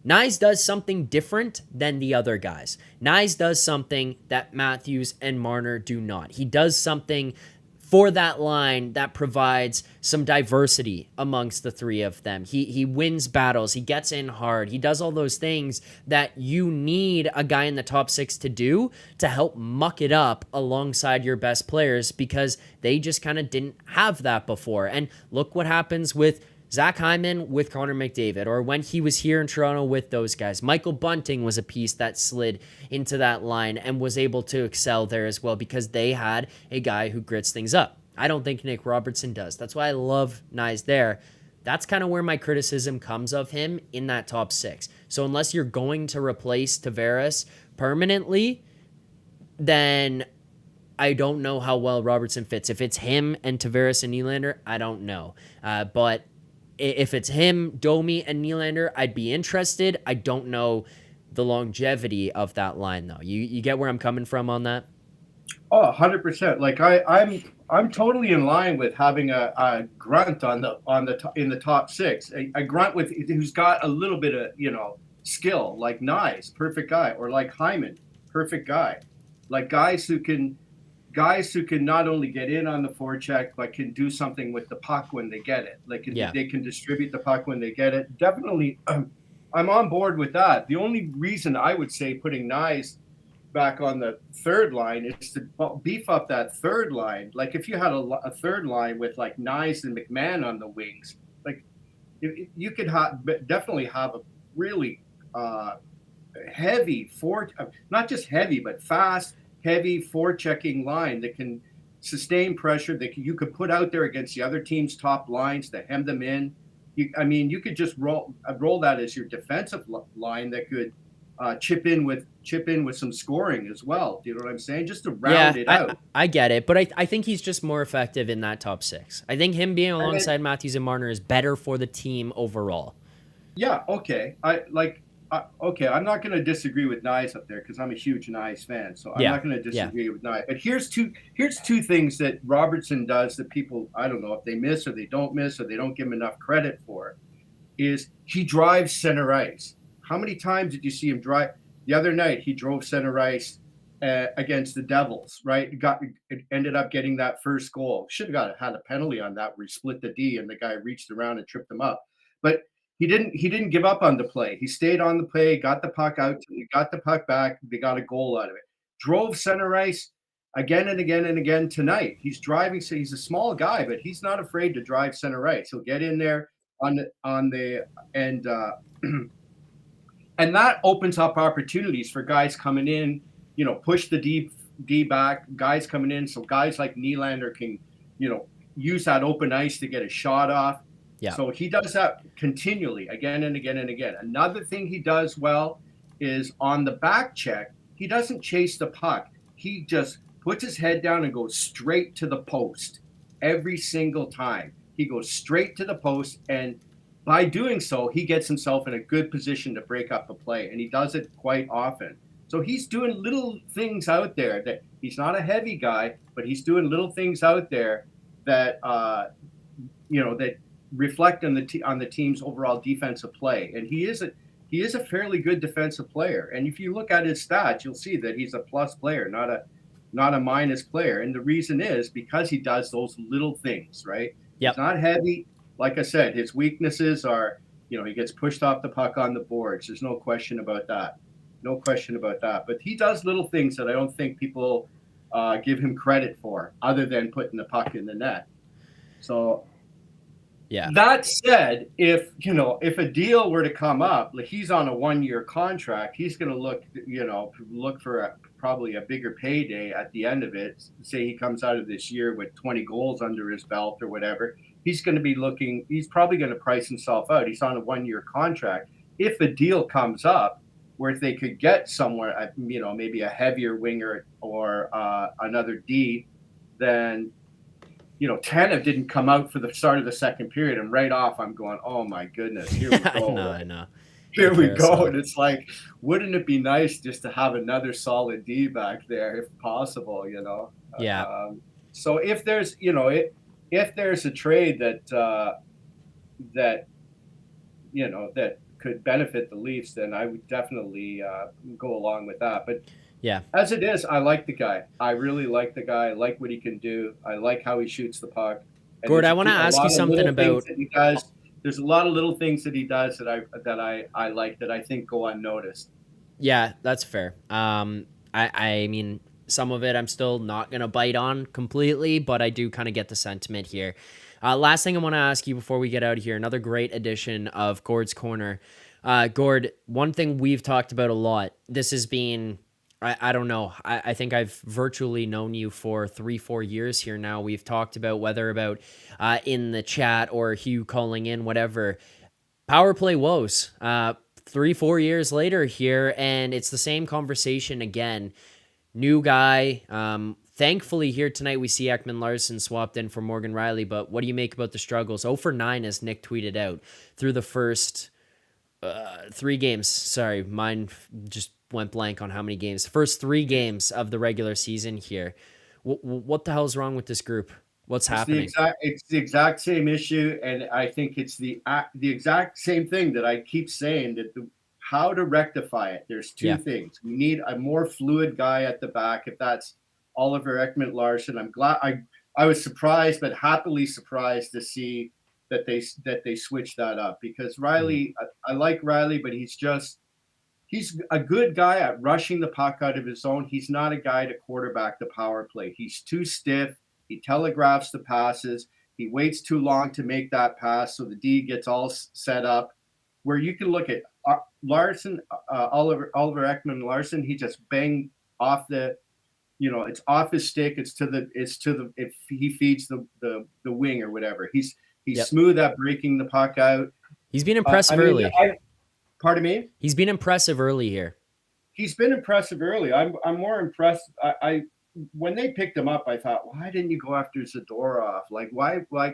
Knies does something different than the other guys. Knies does something that Matthews and Marner do not. He does something for that line that provides some diversity amongst the three of them. He wins battles. He gets in hard. He does all those things that you need a guy in the top six to do to help muck it up alongside your best players, because they just kind of didn't have that before. And look what happens with Zach Hyman with Connor McDavid, or when he was here in Toronto with those guys. Michael Bunting was a piece that slid into that line and was able to excel there as well, because they had a guy who grits things up. I don't think Nick Robertson does. That's why I love Knies there. That's kind of where my criticism comes of him in that top six. So unless you're going to replace Tavares permanently, then I don't know how well Robertson fits. If it's him and Tavares and Nylander, I don't know. But if it's him, Domi, and Nylander, I'd be interested. I don't know the longevity of that line, though. You get where I'm coming from on that? Oh, 100%. Like I'm totally in line with having a grunt in the top six. A grunt who's got a little bit of skill, like Knies, perfect guy, or like Hyman, perfect guy. Like guys who can not only get in on the forecheck, but can do something with the puck when they get it. Like they can distribute the puck when they get it. Definitely, I'm on board with that. The only reason I would say putting Knies back on the third line is to beef up that third line. Like if you had a third line with like Knies and McMahon on the wings, like you could definitely have a really heavy not just heavy, but fast, heavy forechecking line that can sustain pressure that you could put out there against the other team's top lines to hem them in. You could just roll that as your defensive line that could chip in with some scoring as well. Do you know what I'm saying? Just to round it out. I get it, but I think he's just more effective in that top six. I think him being alongside Matthews and Marner is better for the team overall. Yeah. Okay. Okay, I'm not going to disagree with Knies up there because I'm a huge Knies fan, so I'm not going to disagree with Knies. But here's two things that Robertson does that people, I don't know if they miss or they don't give him enough credit for, is he drives center ice. How many times did you see him drive? The other night he drove center ice against the Devils, right? It ended up getting that first goal. Should have had a penalty on that where he split the D and the guy reached around and tripped him up, but he didn't give up on the play. He stayed on the play, got the puck out, he got the puck back, they got a goal out of it. Drove center ice again and again and again tonight. He's driving, so he's a small guy, but he's not afraid to drive center ice. He'll get in there on the end And that opens up opportunities for guys coming in, push the D back, guys coming in. So guys like Nylander can, use that open ice to get a shot off. Yeah. So he does that continually, again and again and again. Another thing he does well is on the back check, he doesn't chase the puck. He just puts his head down and goes straight to the post every single time. He goes straight to the post, and by doing so, he gets himself in a good position to break up the play, and he does it quite often. So he's doing little things out there that he's not a heavy guy, but he's doing little things out there that that reflect on the team's overall defensive play. And he is a fairly good defensive player. And if you look at his stats, you'll see that he's a plus player, not a minus player. And the reason is because he does those little things, right? Yep. He's not heavy. Like I said, his weaknesses are, he gets pushed off the puck on the boards. There's no question about that. No question about that. But he does little things that I don't think people give him credit for, other than putting the puck in the net. So, yeah. That said, if a deal were to come up, like he's on a 1-year contract, he's going to look for probably a bigger payday at the end of it. Say he comes out of this year with 20 goals under his belt or whatever. He's probably going to price himself out. He's on a 1-year contract. If a deal comes up where if they could get somewhere, maybe a heavier winger or another D, then, Tanev didn't come out for the start of the second period, and right off I'm going, oh my goodness, here we go. I know. Here we go. And it's like, wouldn't it be nice just to have another solid D back there if possible, Yeah. So if there's, if there's a trade that could benefit the Leafs, then I would definitely go along with that. But yeah, as it is, I like the guy. I really like the guy. I like what he can do. I like how he shoots the puck. And Gord, I want to ask you something about. He does. There's a lot of little things that he does that I like, that I think go unnoticed. Yeah, that's fair. I mean, some of it I'm still not gonna bite on completely, but I do kind of get the sentiment here. Last thing I want to ask you before we get out of here, another great edition of Gord's Corner. Gord, one thing we've talked about a lot, this has been, I don't know, I think I've virtually known you for 3-4 years here now. We've talked about whether about in the chat or Hugh calling in, whatever, power play woes. 3-4 years later here, and it's the same conversation again. New guy. Thankfully here tonight we see Ekman-Larsson swapped in for Morgan Rielly, but what do you make about the struggles? 0 for 9, as Nick tweeted out, through the first 3 games. Sorry, mine just went blank on how many games. First 3 games of the regular season here. What the hell is wrong with this group? What's happening? It's the exact same issue, and I think it's the exact same thing that I keep saying, that how to rectify it. There's 2 things. We need a more fluid guy at the back. If that's Oliver Ekman-Larsson, I'm glad. I was surprised, but happily surprised to see that they switched that up, because Rielly, I like Rielly, but he's a good guy at rushing the puck out of his zone. He's not a guy to quarterback the power play. He's too stiff. He telegraphs the passes. He waits too long to make that pass, so the D gets all set up. Where you can look at Larson, Oliver Ekman-Larsson, he just banged off the, it's off his stick. If he feeds the wing or whatever. He's smooth at breaking the puck out. He's been impressive early. Pardon me? He's been impressive early here. He's been impressive early. I'm more impressed. When they picked him up, I thought, why didn't you go after Zadorov? Why?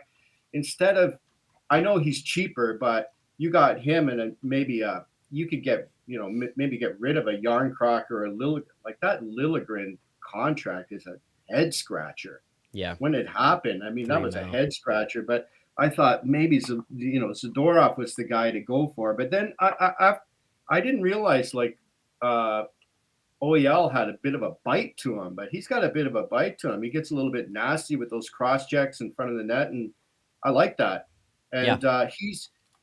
Instead of, I know he's cheaper, but you got him, and maybe you could get, maybe get rid of a Yarncroc or a Liljegren. That Liljegren contract is a head scratcher. Yeah. When it happened, I mean, that was a head scratcher. But I thought maybe Zadorov was the guy to go for. But then I didn't realize OEL had a bit of a bite to him, but he's got a bit of a bite to him. He gets a little bit nasty with those cross checks in front of the net, and I like that. And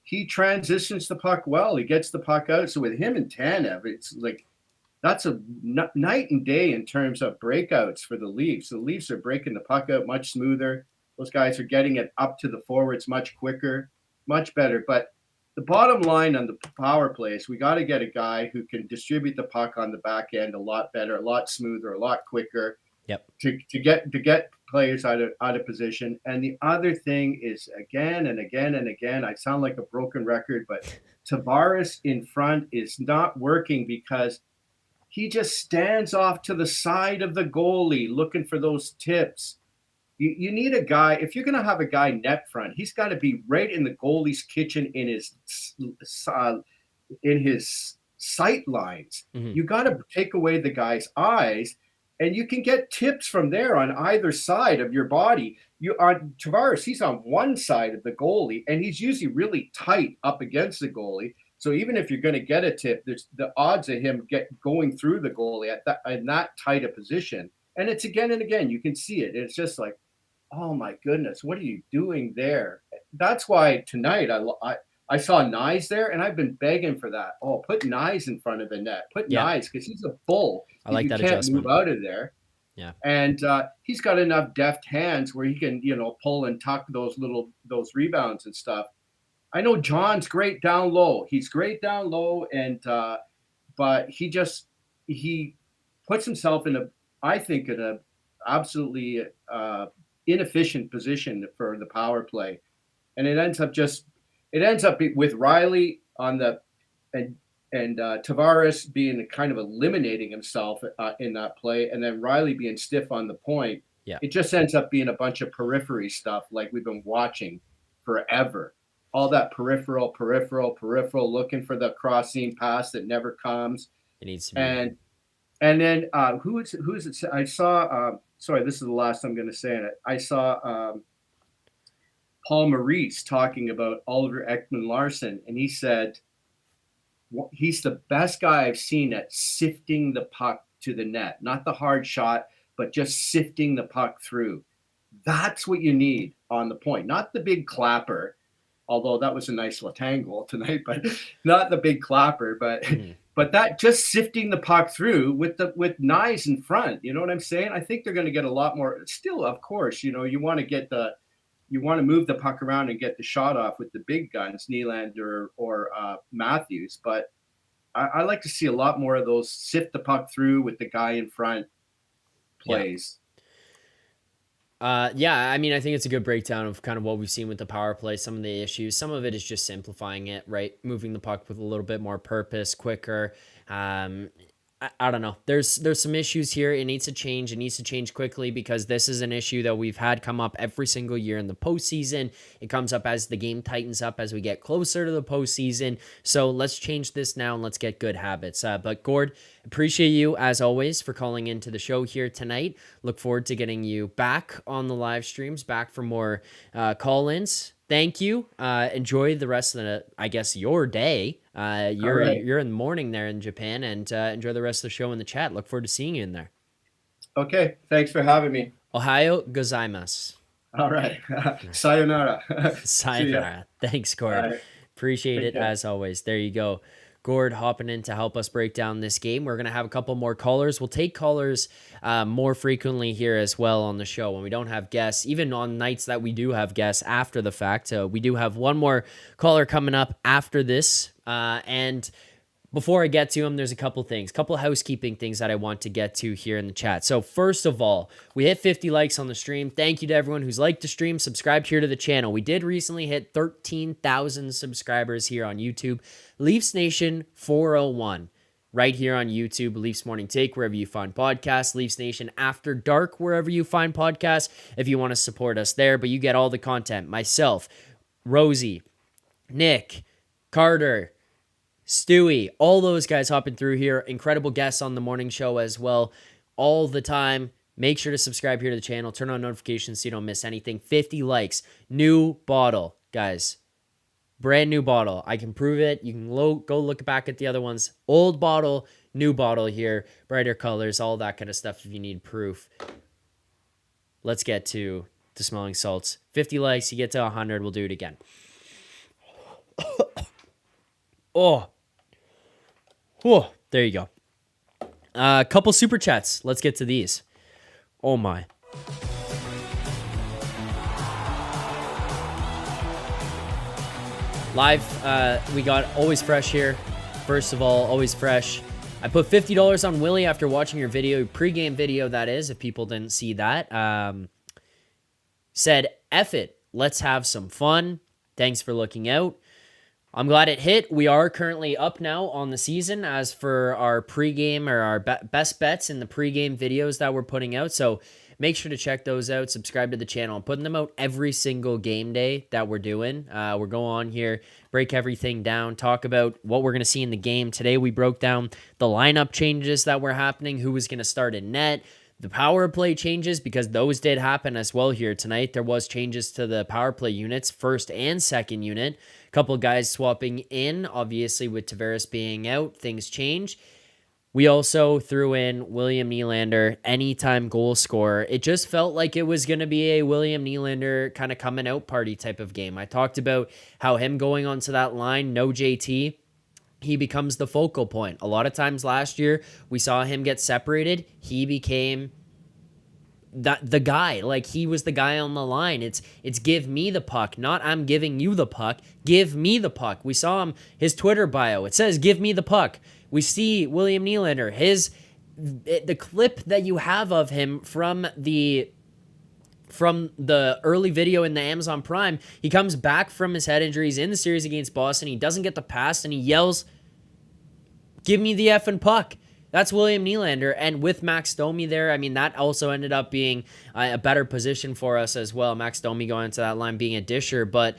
he transitions the puck well. He gets the puck out. So with him and Tanev, it's that's a night and day in terms of breakouts for the Leafs. The Leafs are breaking the puck out much smoother. Those guys are getting it up to the forwards much quicker, much better. But the bottom line on the power play is we got to get a guy who can distribute the puck on the back end a lot better, a lot smoother, a lot quicker. Yep. To get players out of position. And the other thing is, again and again and again, I sound like a broken record, but Tavares in front is not working because he just stands off to the side of the goalie looking for those tips. You need a guy, if you're going to have a guy net front, he's got to be right in the goalie's kitchen in his sight lines. Mm-hmm. You got to take away the guy's eyes, and you can get tips from there on either side of your body. Tavares, he's on one side of the goalie, and he's usually really tight up against the goalie. So even if you're going to get a tip, there's the odds of him going through the goalie in that tight a position. And it's again and again, you can see it. It's just like, oh my goodness, what are you doing there? That's why tonight I saw Knies there, and I've been begging for that. Oh, put Knies in front of the net. Put Knies, because he's a bull. I like that you can't adjustment. move out of there. Yeah. And he's got enough deft hands where he can, pull and tuck those rebounds and stuff. I know John's great down low. He's great down low, and but he puts himself in an absolutely inefficient position for the power play, and it ends up with Riley on the and Tavares being kind of eliminating himself in that play, and then Riley being stiff on the point. Yeah, it just ends up being a bunch of periphery stuff like we've been watching forever. All that peripheral, looking for the crossing pass that never comes. It needs to be. And then who's it? I saw. Sorry, this is the last I'm going to say it. I saw Paul Maurice talking about Oliver Ekman-Larsson, and he said he's the best guy I've seen at sifting the puck to the net, not the hard shot, but just sifting the puck through. That's what you need on the point, not the big clapper. Although that was a nice Letang tonight, but not the big clapper, but that just sifting the puck through with Knies in front. You know what I'm saying? I think they're going to get a lot more. Still, of course, you want to move the puck around and get the shot off with the big guns, Nylander or Matthews. But I like to see a lot more of those sift the puck through with the guy in front plays. Yeah, I mean, I think it's a good breakdown of kind of what we've seen with the power play, some of the issues. Some of it is just simplifying it, right? Moving the puck with a little bit more purpose, quicker. I don't know. There's some issues here. It needs to change. It needs to change quickly because this is an issue that we've had come up every single year in the postseason. It comes up as the game tightens up as we get closer to the postseason. So let's change this now and let's get good habits. But Gord, appreciate you as always for calling into the show here tonight. Look forward to getting you back on the live streams, back for more call-ins. Thank you. Enjoy the rest of your day. You're in the morning there in Japan, and enjoy the rest of the show in the chat. Look forward to seeing you in there. Okay. Thanks for having me. Ohayo gozaimasu. All right. Sayonara. Sayonara. Thanks, Gord. Right. Appreciate it as always. There you go. Gord hopping in to help us break down this game. We're going to have a couple more callers. We'll take callers more frequently here as well on the show when we don't have guests, even on nights that we do have guests after the fact. We do have one more caller coming up after this. And before I get to him, there's a couple housekeeping things that I want to get to here in the chat. So first of all, we hit 50 likes on the stream. Thank you to everyone who's liked the stream, subscribed here to the channel. We did recently hit 13,000 subscribers here on YouTube. Leafs Nation 401 right here on YouTube. Leafs Morning Take, wherever you find podcasts. Leafs Nation After Dark, wherever you find podcasts, if you want to support us there. But you get all the content. Myself, Rosie, Nick, Carter, Stewie, all those guys hopping through here. Incredible guests on the morning show as well, all the time. Make sure to subscribe here to the channel. Turn on notifications so you don't miss anything. 50 likes. New bottle, guys. Brand new bottle. I can prove it. You can go look back at the other ones. Old bottle, new bottle here. Brighter colors, all that kind of stuff if you need proof. Let's get to the smelling salts. 50 likes. You get to 100. We'll do it again. Oh. Whoa, there you go. A couple super chats. Let's get to these. Oh my. Live, we got Always Fresh here. First of all, Always Fresh. I put $50 on Willie after watching your video, pregame video that is, if people didn't see that. Said, F it, let's have some fun. Thanks for looking out. I'm glad it hit. We are currently up now on the season as for our pregame or our best bets in the pregame videos that we're putting out. So make sure to check those out. Subscribe to the channel. I'm putting them out every single game day that we're doing. We're going on here, break everything down, talk about what we're going to see in the game. Today we broke down the lineup changes that were happening, who was going to start in net, the power play changes, because those did happen as well here tonight. There was changes to the power play units, first and second unit. A couple guys swapping in, obviously with Tavares being out, things change. We also threw in William Nylander, anytime goal scorer. It just felt like it was going to be a William Nylander kind of coming out party type of game. I talked about how him going onto that line, no JT, he becomes the focal point. A lot of times last year, we saw him get separated. He became the guy. Like, he was the guy on the line. It's give me the puck, not I'm giving you the puck. Give me the puck. We saw him, his Twitter bio. It says, give me the puck. We see William Nylander, the clip that you have of him from the early video in the Amazon Prime. He comes back from his head injuries in the series against Boston. He doesn't get the pass, and he yells, give me the effing puck. That's William Nylander. And with Max Domi there, I mean, that also ended up being a better position for us as well. Max Domi going into that line being a disher, but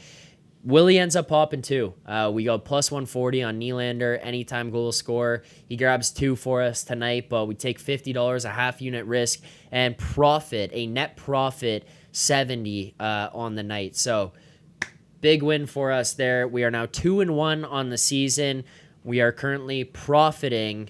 Willie ends up popping two. We go plus 140 on Nylander, anytime goal scorer. He grabs two for us tonight, but we take $50, a half unit risk, and a net profit 70 on the night. So big win for us there. We are now 2-1 on the season. We are currently profiting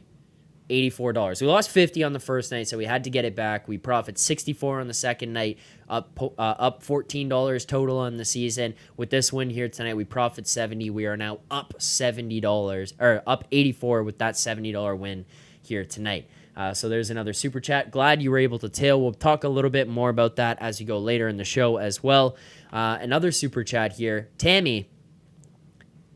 $84. We lost 50 on the first night, so we had to get it back. We profit 64 on the second night, up $14 total on the season. With this win here tonight, we profit 70. We are now up $70, or up 84 with that $70 win here tonight. So there's another super chat. Glad you were able to tail. We'll talk a little bit more about that as you go later in the show as well. Another super chat here. Tammy,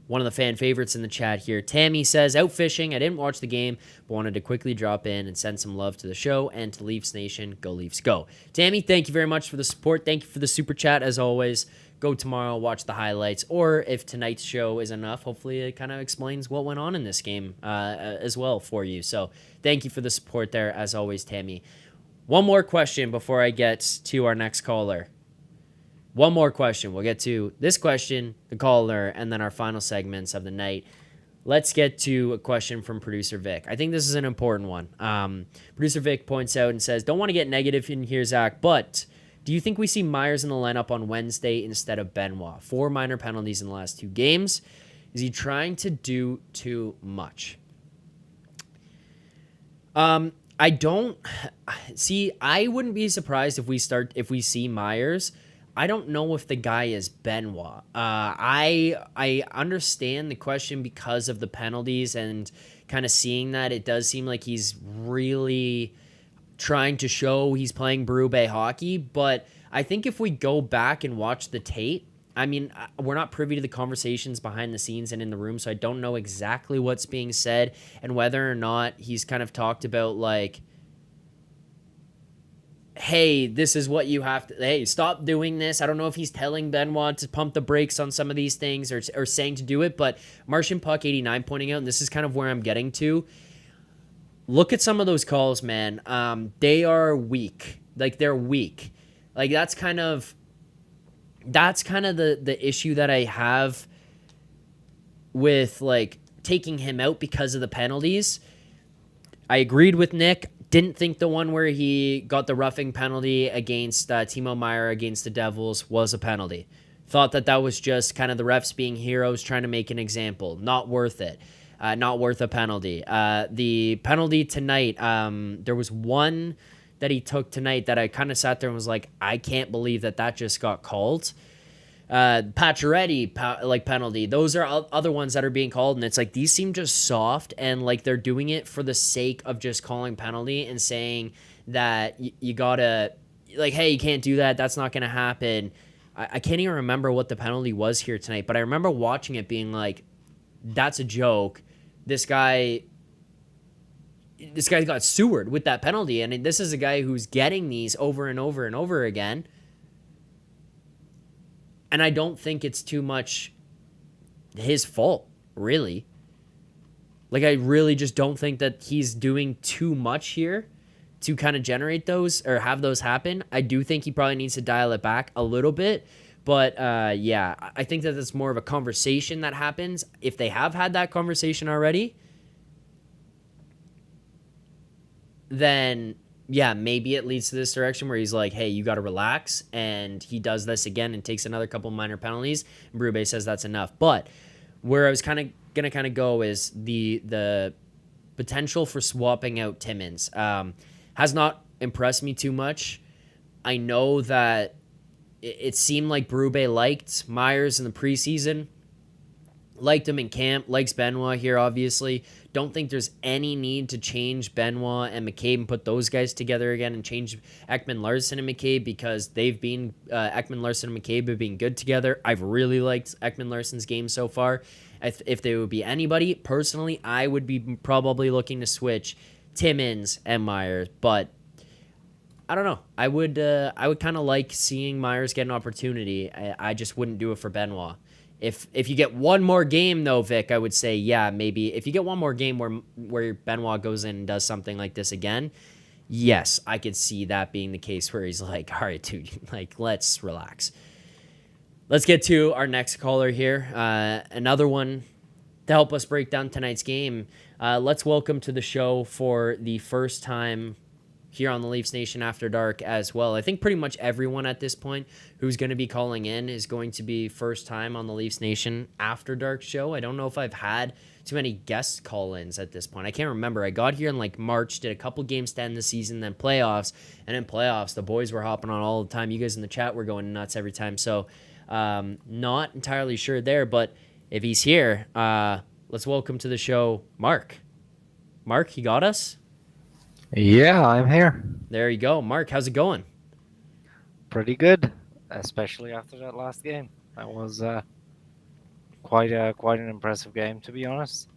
one of the fan favorites in the chat here. Tammy says, out fishing. I didn't watch the game, but wanted to quickly drop in and send some love to the show and to Leafs Nation. Go Leafs, go. Tammy, thank you very much for the support. Thank you for the super chat as always. Go tomorrow, watch the highlights, or if tonight's show is enough, hopefully it kind of explains what went on in this game as well for you. So thank you for the support there as always, Tammy. One more question before I get to our next caller. One more question. We'll get to this question, the caller, and then our final segments of the night. Let's get to a question from Producer Vic. I think this is an important one. Producer Vic points out and says, don't want to get negative in here, Zach, but do you think we see Myers in the lineup on Wednesday instead of Benoit? 4 minor penalties in the last 2 games. Is he trying to do too much? I don't see. I wouldn't be surprised if we see Myers. I don't know if the guy is Benoit. I understand the question because of the penalties and kind of seeing that. It does seem like he's really trying to show he's playing Berube hockey. But I think if we go back and watch the tape, I mean, we're not privy to the conversations behind the scenes and in the room, so I don't know exactly what's being said and whether or not he's kind of talked about like, hey, this is what you have to, hey, stop doing this. I don't know if he's telling Benoit to pump the brakes on some of these things or saying to do it, but Martian Puck 89 pointing out, and this is kind of where I'm getting to, look at some of those calls, man. They are weak. Like, they're weak. Like, that's kind of the issue that I have with, like, taking him out because of the penalties. I agreed with Nick. Didn't think the one where he got the roughing penalty against Timo Meier against the Devils was a penalty. Thought that was just kind of the refs being heroes trying to make an example. Not worth it. Not worth a penalty. The penalty tonight, there was one that he took tonight that I kind of sat there and was like, I can't believe that just got called. Pacioretty penalty. Those are other ones that are being called, and it's like these seem just soft and like they're doing it for the sake of just calling penalty and saying that you gotta, like, hey, you can't do that. That's not gonna happen. I can't even remember what the penalty was here tonight, but I remember watching it being like, that's a joke. This guy got sewered with that penalty, and this is a guy who's getting these over and over and over again. And I don't think it's too much his fault, really. Like, I really just don't think that he's doing too much here to kind of generate those or have those happen. I do think he probably needs to dial it back a little bit. But yeah, I think that it's more of a conversation that happens. If they have had that conversation already, then yeah, maybe it leads to this direction where he's like, hey, you got to relax. And he does this again and takes another couple minor penalties. And Berube says that's enough. But where I was going to go is the potential for swapping out Timmins. Has not impressed me too much. I know that it seemed like Berube liked Myers in the preseason, liked him in camp, likes Benoit here, obviously. Don't think there's any need to change Benoit and McCabe and put those guys together again and change Ekman Larsson and McCabe because they've been, Ekman Larsson and McCabe have been good together. I've really liked Ekman Larsson's game so far. If there would be anybody, personally, I would be probably looking to switch Timmins and Myers, but I don't know. I would kind of like seeing Myers get an opportunity. I just wouldn't do it for Benoit. If you get one more game though, Vic, I would say yeah, maybe if you get one more game where Benoit goes in and does something like this again, yes, I could see that being the case where he's like, all right, dude, like let's relax. Let's get to our next caller here. Another one to help us break down tonight's game. Let's welcome to the show for the first time here on the Leafs Nation After Dark as well. I think pretty much everyone at this point who's going to be calling in is going to be first time on the Leafs Nation After Dark show. I don't know if I've had too many guest call-ins at this point. I can't remember. I got here in like March, did a couple games to end the season, then playoffs. And in playoffs, the boys were hopping on all the time. You guys in the chat were going nuts every time. So not entirely sure there, but if he's here, let's welcome to the show, Mark. Mark, you got us? Yeah, I'm here. There you go. Mark, how's it going? Pretty good, especially after that last game. That was quite an impressive game, to be honest.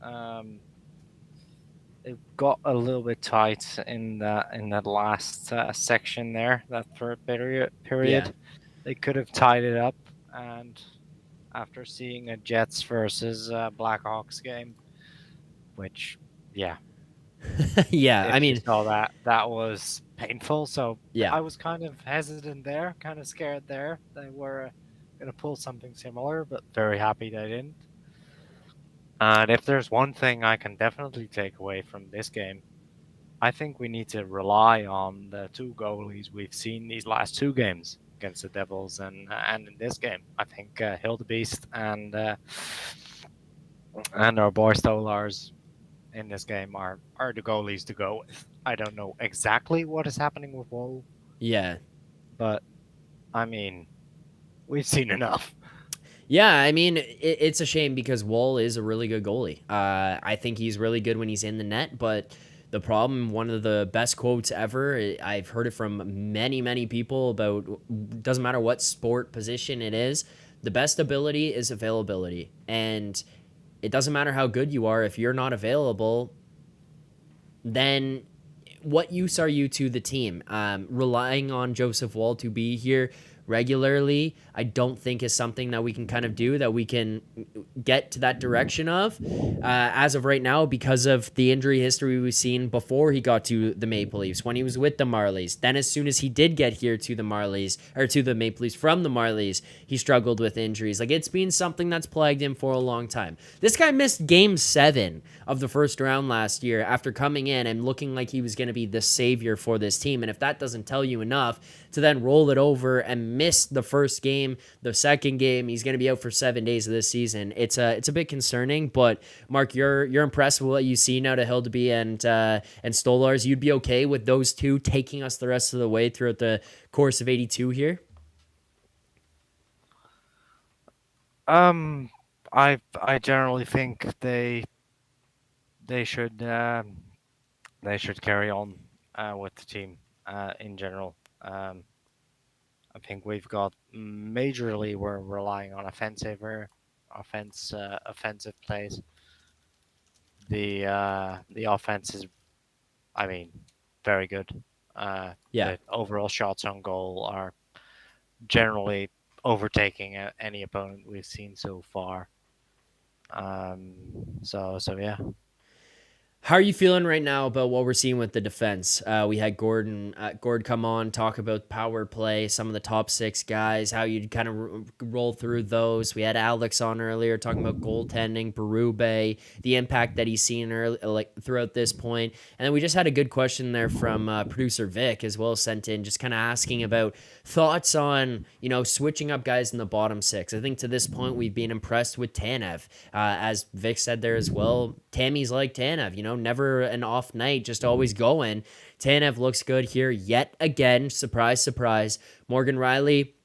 It got a little bit tight in that last section there, that third period. Yeah. They could have tied it up, and after seeing a Jets versus Blackhawks game, which, yeah. Yeah, I mean, saw that was painful. So yeah, I was kind of hesitant there, kind of scared there. They were going to pull something similar, but very happy they didn't. And if there's one thing I can definitely take away from this game, I think we need to rely on the two goalies we've seen these last two games against the Devils and in this game. I think Hildebeest and our boy Stolars in this game are the goalies to go with. I don't know exactly what is happening with Woll. Yeah. But, I mean, we've seen enough. Yeah, I mean, it's a shame because Woll is a really good goalie. I think he's really good when he's in the net, but the problem, one of the best quotes ever, I've heard it from many, many people about, doesn't matter what sport position it is, the best ability is availability. And it doesn't matter how good you are. If you're not available, then what use are you to the team? Relying on Joseph Woll to be here regularly, I don't think is something that we can kind of do, that we can get to that direction of as of right now, because of the injury history we've seen before he got to the Maple Leafs, when he was with the Marlies. Then as soon as he did get here to the Marlies, or to the Maple Leafs from the Marlies, he struggled with injuries. Like, it's been something that's plagued him for a long time. This guy missed game 7 of the first round last year after coming in and looking like he was going to be the savior for this team. And if that doesn't tell you enough to then roll it over and miss the first game, the second game, he's going to be out for 7 days of this season. It's a bit concerning. But Mark, you're impressed with what you see now to Hildeby and Stolars. You'd be okay with those two taking us the rest of the way throughout the course of 82 here? I generally think they should carry on with the team in general. I think we've got majorly we're relying on offensive plays. The offense is, I mean, very good. Yeah. The overall shots on goal are generally overtaking any opponent we've seen so far. So yeah. How are you feeling right now about what we're seeing with the defense? We had Gord come on, talk about power play, some of the top 6 guys, how you'd kind of roll through those. We had Alex on earlier talking about goaltending, Berube, the impact that he's seen throughout this point. And then we just had a good question there from producer Vic as well, sent in, just kind of asking about thoughts on, switching up guys in the bottom 6. I think to this point we've been impressed with Tanev. As Vic said there as well, Tammy's like Tanev, never an off night, just always going. Tanev looks good here yet again. Surprise, surprise. Morgan Riley,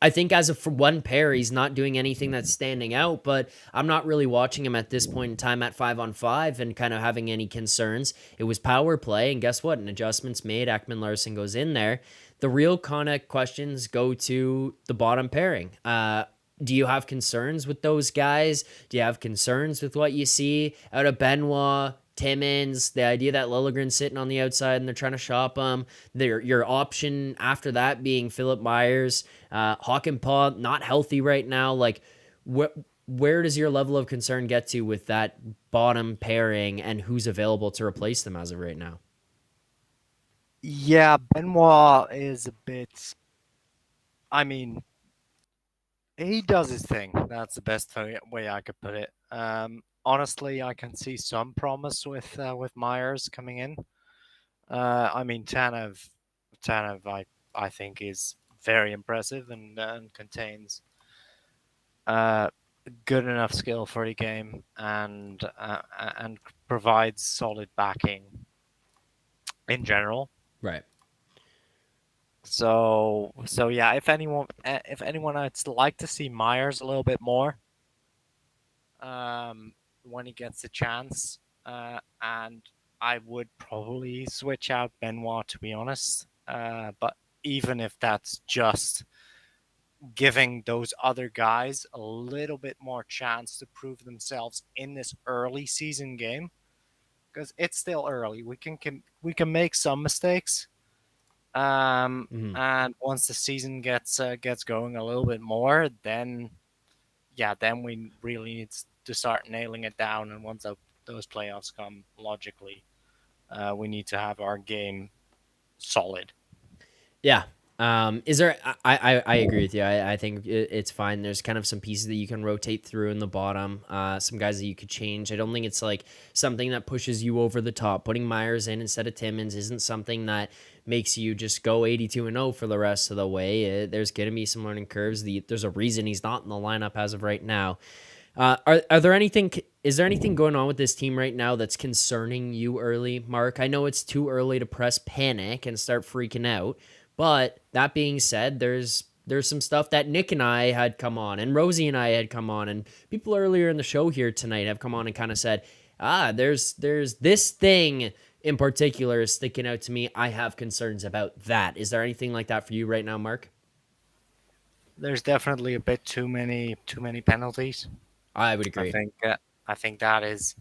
I think as of for one pair, he's not doing anything that's standing out, but I'm not really watching him at this point in time at 5-on-5 and kind of having any concerns. It was power play, and guess what? An adjustment's made. Ekman Larson goes in there. The real kind of questions go to the bottom pairing. Do you have concerns with those guys? Do you have concerns with what you see out of Benoit, Timmins, the idea that Liljegren's sitting on the outside and they're trying to shop him? Your option after that being Philip Myers, Hakanpää, not healthy right now. Like, where does your level of concern get to with that bottom pairing and who's available to replace them as of right now? Yeah, Benoit is a bit. I mean, he does his thing. That's the best way I could put it. Honestly, I can see some promise with Myers coming in. I mean, Tanev, I think is very impressive and contains good enough skill for the game and provides solid backing in general. Right. So yeah, if anyone I'd like to see Myers a little bit more when he gets the chance, and I would probably switch out Benoit, to be honest. But even if that's just giving those other guys a little bit more chance to prove themselves in this early season game, because it's still early, we can make some mistakes. And once the season gets going a little bit more, then we really need to start nailing it down. And once those playoffs come, logically, we need to have our game solid. Yeah. Is there? I agree with you. I think it's fine. There's kind of some pieces that you can rotate through in the bottom. Some guys that you could change. I don't think it's like something that pushes you over the top. Putting Myers in instead of Timmins isn't something that makes you just go 82-0 for the rest of the way. There's gonna be some learning curves. There's a reason he's not in the lineup as of right now. Is there anything going on with this team right now that's concerning you early, Mark? I know it's too early to press panic and start freaking out. But that being said, there's some stuff that Nick and I had come on, and Rosie and I had come on, and people earlier in the show here tonight have come on and kind of said, there's this thing in particular is sticking out to me. I have concerns about that. Is there anything like that for you right now, Mark? There's definitely a bit too many penalties. I would agree. I think that is.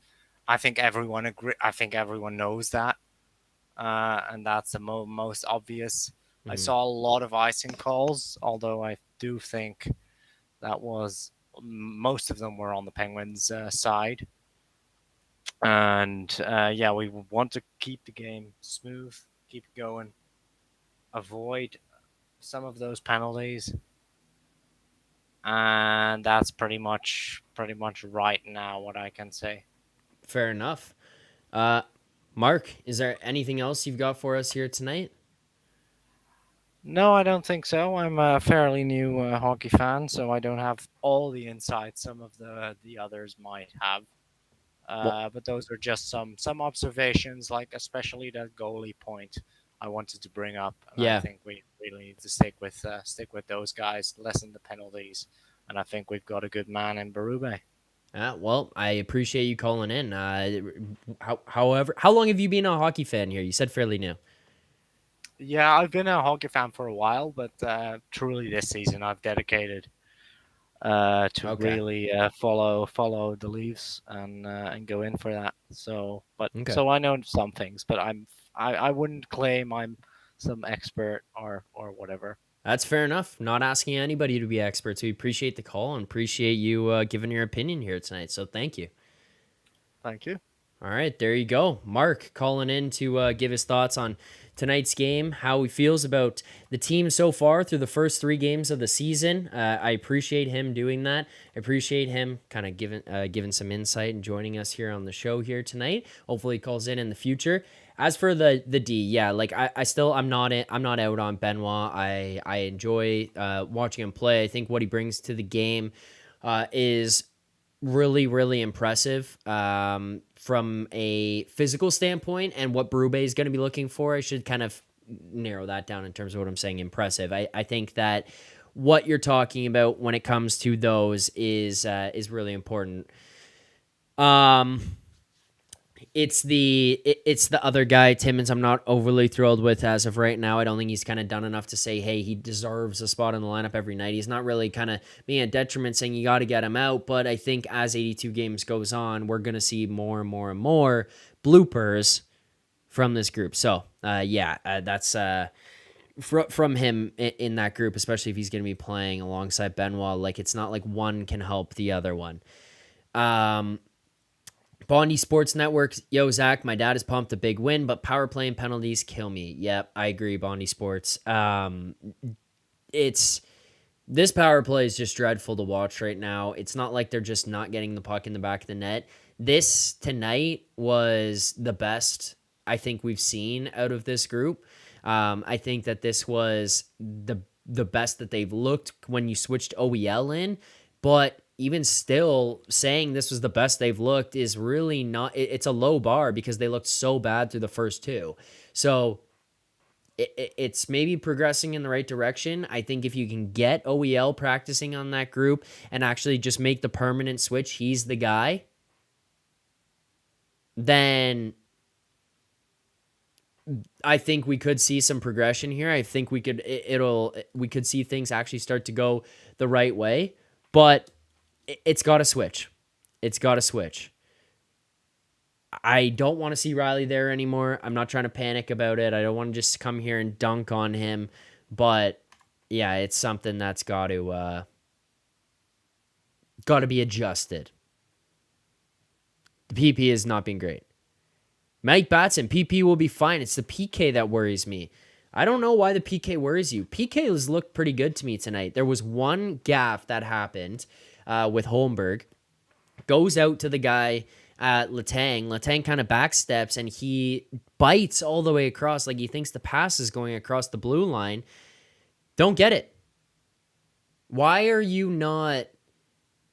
I think everyone agree. I think everyone knows that, and that's the most obvious. I saw a lot of icing calls, although I do think that most of them were on the Penguins' side. And we want to keep the game smooth, keep it going, avoid some of those penalties, and that's pretty much right now what I can say. Fair enough. Mark, is there anything else you've got for us here tonight? No, I don't think so. I'm a fairly new hockey fan, so I don't have all the insights some of the others might have. But those are just some observations, like especially that goalie point I wanted to bring up. And yeah. I think we really need to stick with those guys, lessen the penalties, and I think we've got a good man in Berube. Well, I appreciate you calling in. However, how long have you been a hockey fan here? You said fairly new. Yeah, I've been a hockey fan for a while, but truly this season I've dedicated to Okay. really follow the Leafs and go in for that. So, Okay. so I know some things, but I wouldn't claim I'm some expert or whatever. That's fair enough. Not asking anybody to be experts. We appreciate the call and appreciate you giving your opinion here tonight. So thank you. Thank you. All right, there you go. Mark calling in to give his thoughts on tonight's game, how he feels about the team so far through the first 3 games of the season. I appreciate him doing that. I appreciate him kind of giving some insight and joining us here on the show here tonight. Hopefully, he calls in the future. As for the D, yeah, like I'm not out on Benoit. I enjoy watching him play. I think what he brings to the game is really, really impressive from a physical standpoint, and what Berube is going to be looking for. I should kind of narrow that down in terms of what I'm saying impressive. I think that what you're talking about when it comes to those is really important. It's the other guy, Timmins. I'm not overly thrilled with as of right now. I don't think he's kind of done enough to say, hey, he deserves a spot in the lineup every night. He's not really kind of being a detriment, saying you got to get him out. But I think as 82 games goes on, we're going to see more and more and more bloopers from this group. So that's from him in that group, especially if he's going to be playing alongside Benoit. Like, it's not like one can help the other one. Bondi Sports Network, yo, Zach, my dad is pumped, a big win, but power play and penalties kill me. Yep, I agree, Bondi Sports. This power play is just dreadful to watch right now. It's not like they're just not getting the puck in the back of the net. This tonight was the best I think we've seen out of this group. I think that this was the best that they've looked when you switched OEL in, but even still, saying this was the best they've looked is really not. It's a low bar because they looked so bad through the first 2. So it's maybe progressing in the right direction. I think if you can get OEL practicing on that group and actually just make the permanent switch, he's the guy, then I think we could see some progression here. I think we could see things actually start to go the right way, but it's got to switch. It's got to switch. I don't want to see Riley there anymore. I'm not trying to panic about it. I don't want to just come here and dunk on him. But, yeah, it's something that's got to be adjusted. The PP has not been great. Mike Batson, PP will be fine. It's the PK that worries me. I don't know why the PK worries you. PK has looked pretty good to me tonight. There was one gaff that happened with Holmberg, goes out to the guy at Letang. Letang kind of backsteps and he bites all the way across like he thinks the pass is going across the blue line. Don't get it. Why are you not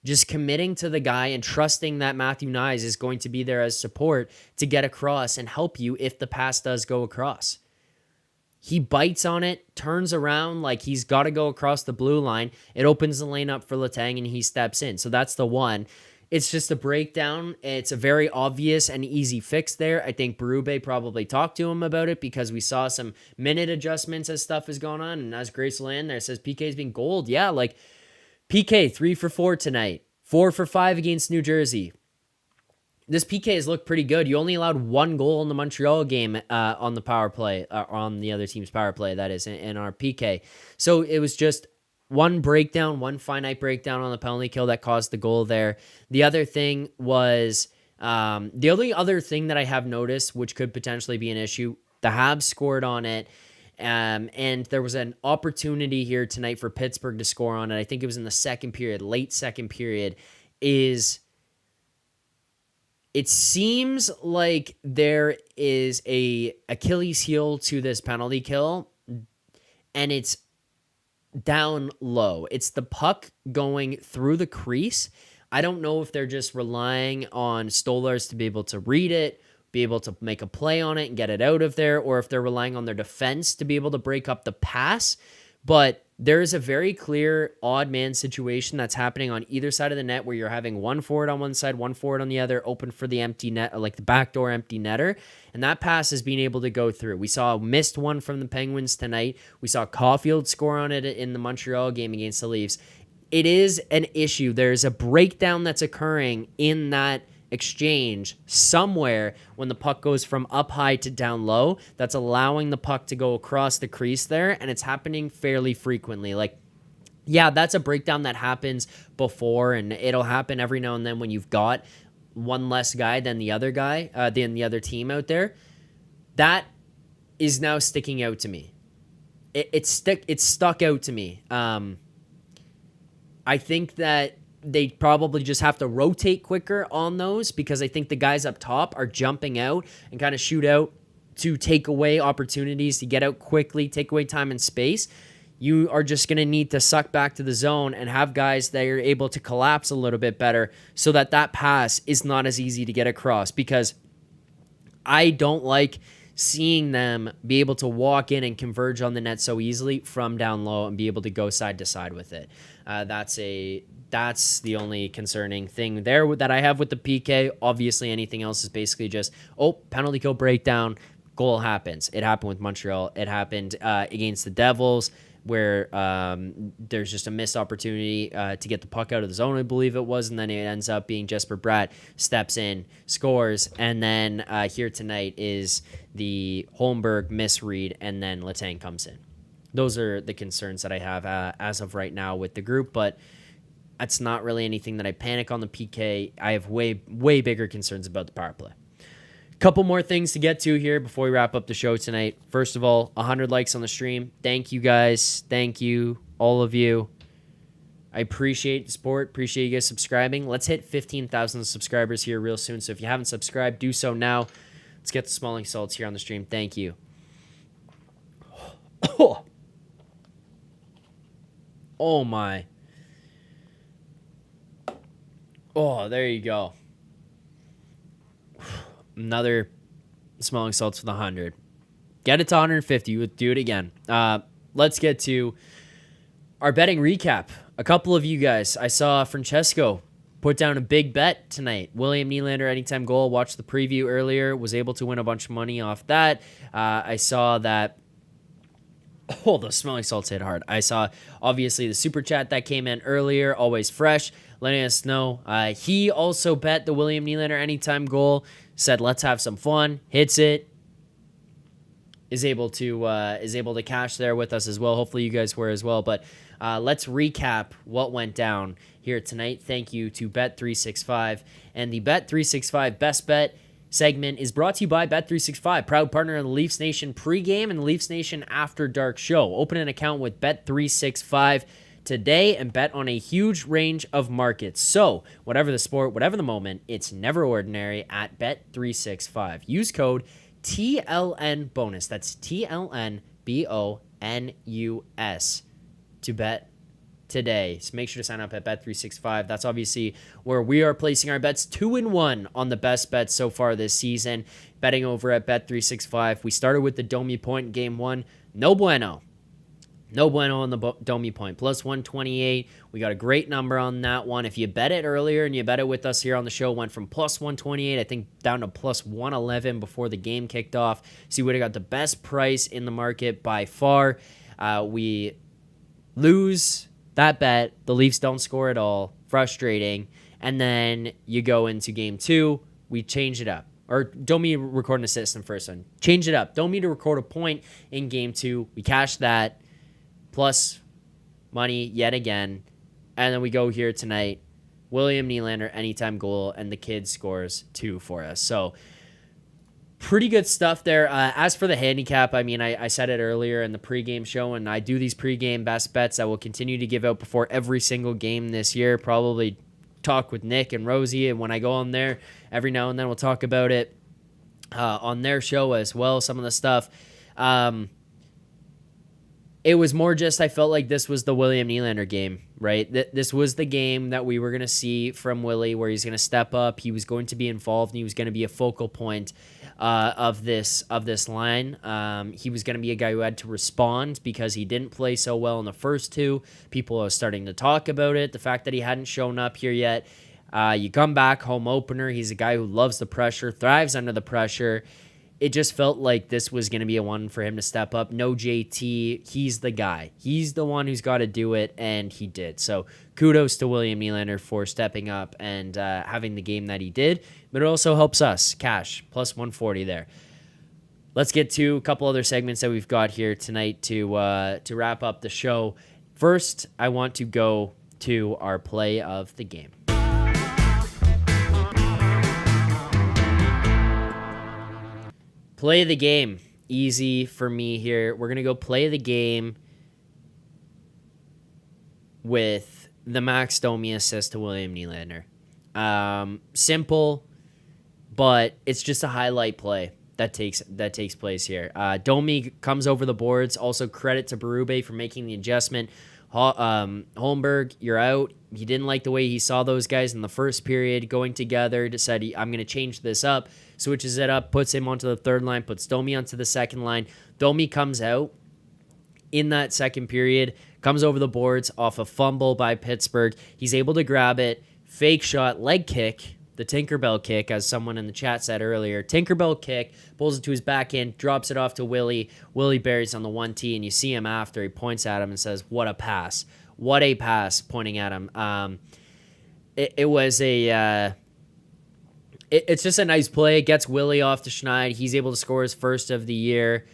just committing to the guy and trusting that Matthew Knies is going to be there as support to get across and help you if the pass does go across? He bites on it, turns around like he's got to go across the blue line. It opens the lane up for Letang, and he steps in. So that's the one. It's just a breakdown. It's a very obvious and easy fix there. I think Berube probably talked to him about it because we saw some minute adjustments as stuff is going on. And as Grace Land there says, PK's been gold. Yeah, like PK, 3 for 4 tonight. 4 for 5 against New Jersey. This PK has looked pretty good. You only allowed 1 goal in the Montreal game on the power play, on the other team's power play, that is, in our PK. So it was just one breakdown, one finite breakdown on the penalty kill that caused the goal there. The other thing was, the only other thing that I have noticed, which could potentially be an issue, the Habs scored on it, and there was an opportunity here tonight for Pittsburgh to score on it. I think it was in the second period, late second period, it seems like there is a Achilles heel to this penalty kill, and it's down low. It's the puck going through the crease. I don't know if they're just relying on Stolarz to be able to read it, be able to make a play on it and get it out of there, or if they're relying on their defense to be able to break up the pass. But there is a very clear odd man situation that's happening on either side of the net where you're having one forward on one side, one forward on the other, open for the empty net, like the backdoor empty netter. And that pass is being able to go through. We saw a missed one from the Penguins tonight. We saw Caulfield score on it in the Montreal game against the Leafs. It is an issue. There's a breakdown that's occurring in that exchange somewhere when the puck goes from up high to down low that's allowing the puck to go across the crease there, and it's happening fairly frequently. Like, yeah, that's a breakdown that happens before, and it'll happen every now and then when you've got one less guy than the other team out there. That is now sticking out to me. It's stuck out to me. I think that they probably just have to rotate quicker on those, because I think the guys up top are jumping out and kind of shoot out to take away opportunities to get out quickly, take away time and space. You are just going to need to suck back to the zone and have guys that are able to collapse a little bit better so that that pass is not as easy to get across, because I don't like seeing them be able to walk in and converge on the net so easily from down low and be able to go side to side with it. That's the only concerning thing there that I have with the PK. Obviously, anything else is basically just, penalty kill breakdown, goal happens. It happened with Montreal. It happened against the Devils, where there's just a missed opportunity to get the puck out of the zone, I believe it was, and then it ends up being Jesper Bratt steps in, scores, and then here tonight is the Holmberg misread, and then Letang comes in. Those are the concerns that I have as of right now with the group, but that's not really anything that I panic on the PK. I have way bigger concerns about the power play. Couple more things to get to here before we wrap up the show tonight. First of all, 100 likes on the stream. Thank you guys. Thank you, all of you. I appreciate the support. Appreciate you guys subscribing. Let's hit 15,000 subscribers here real soon. So if you haven't subscribed, do so now. Let's get the smalling salts here on the stream. Thank you. Oh my. Oh, there you go. Another smelling salts with 100. Get it to 150. We'll do it again. Let's get to our betting recap. A couple of you guys, I saw Francesco put down a big bet tonight. William Nylander anytime goal. Watched the preview earlier. Was able to win a bunch of money off that. I saw that. Oh, the smelling salts hit hard. I saw, obviously, the super chat that came in earlier. Always fresh. Letting us know. He also bet the William Nylander anytime goal. Said, let's have some fun. Hits it. Is able to cash there with us as well. Hopefully you guys were as well. But let's recap what went down here tonight. Thank you to Bet365. And the Bet365 Best Bet segment is brought to you by Bet365, proud partner of the Leafs Nation pregame and the Leafs Nation After Dark show. Open an account with Bet365 today and bet on a huge range of markets. So, whatever the sport, whatever the moment, it's never ordinary at Bet365. Use code TLN bonus. That's TLN BONUS to bet today. So make sure to sign up at Bet365. That's obviously where we are placing our bets 2-1 on the best bets so far this season. Betting over at Bet365. We started with the Domi point in game 1. No bueno. No bueno on the Domi point. Plus 128. We got a great number on that one. If you bet it earlier and you bet it with us here on the show, went from plus 128, I think, down to plus 111 before the game kicked off. So you would have got the best price in the market by far. We lose that bet. The Leafs don't score at all. Frustrating. And then you go into game 2. We change it up. Or Domi record an assist in the first one. Change it up. Domi to record a point in game 2. We cash that. Plus money yet again. And then we go here tonight. William Nylander, anytime goal, and the kid scores 2 for us. So, pretty good stuff there. As for the handicap, I mean, I said it earlier in the pregame show, and I do these pregame best bets I will continue to give out before every single game this year. Probably talk with Nick and Rosie, and when I go on there, every now and then we'll talk about it on their show as well, some of the stuff. It was more just I felt like this was the William Nylander game, right? This was the game that we were going to see from Willie where he's going to step up. He was going to be involved and he was going to be a focal point. of this line. He was going to be a guy who had to respond because he didn't play so well in the first two. People are starting to talk about it. The fact that he hadn't shown up here yet. You come back, home opener. He's a guy who loves the pressure, thrives under the pressure. It just felt like this was going to be a one for him to step up. No JT. He's the guy. He's the one who's got to do it, and he did. So kudos to William Nylander for stepping up and having the game that he did. But it also helps us. Cash, plus 140 there. Let's get to a couple other segments that we've got here tonight to wrap up the show. First, I want to go to our play of the game. Play of the game. Easy for me here. We're going to go play the game with the Max Domi assist to William Nylander. Simple, but it's just a highlight play that takes place here. Domi comes over the boards. Also credit to Berube for making the adjustment. Holmberg, you're out. He didn't like the way he saw those guys in the first period going together. Decided, I'm going to change this up. Switches it up, puts him onto the third line, puts Domi onto the second line. Domi comes out in that second period, comes over the boards off a fumble by Pittsburgh. He's able to grab it, fake shot, leg kick, the Tinkerbell kick, as someone in the chat said earlier. Tinkerbell kick, pulls it to his backhand, drops it off to Willie. Willie buries on the 1T, and you see him after. He points at him and says, "What a pass. What a pass," pointing at him. It was a... It's just a nice play. It gets Willie off the schneid. He's able to score his first of the year.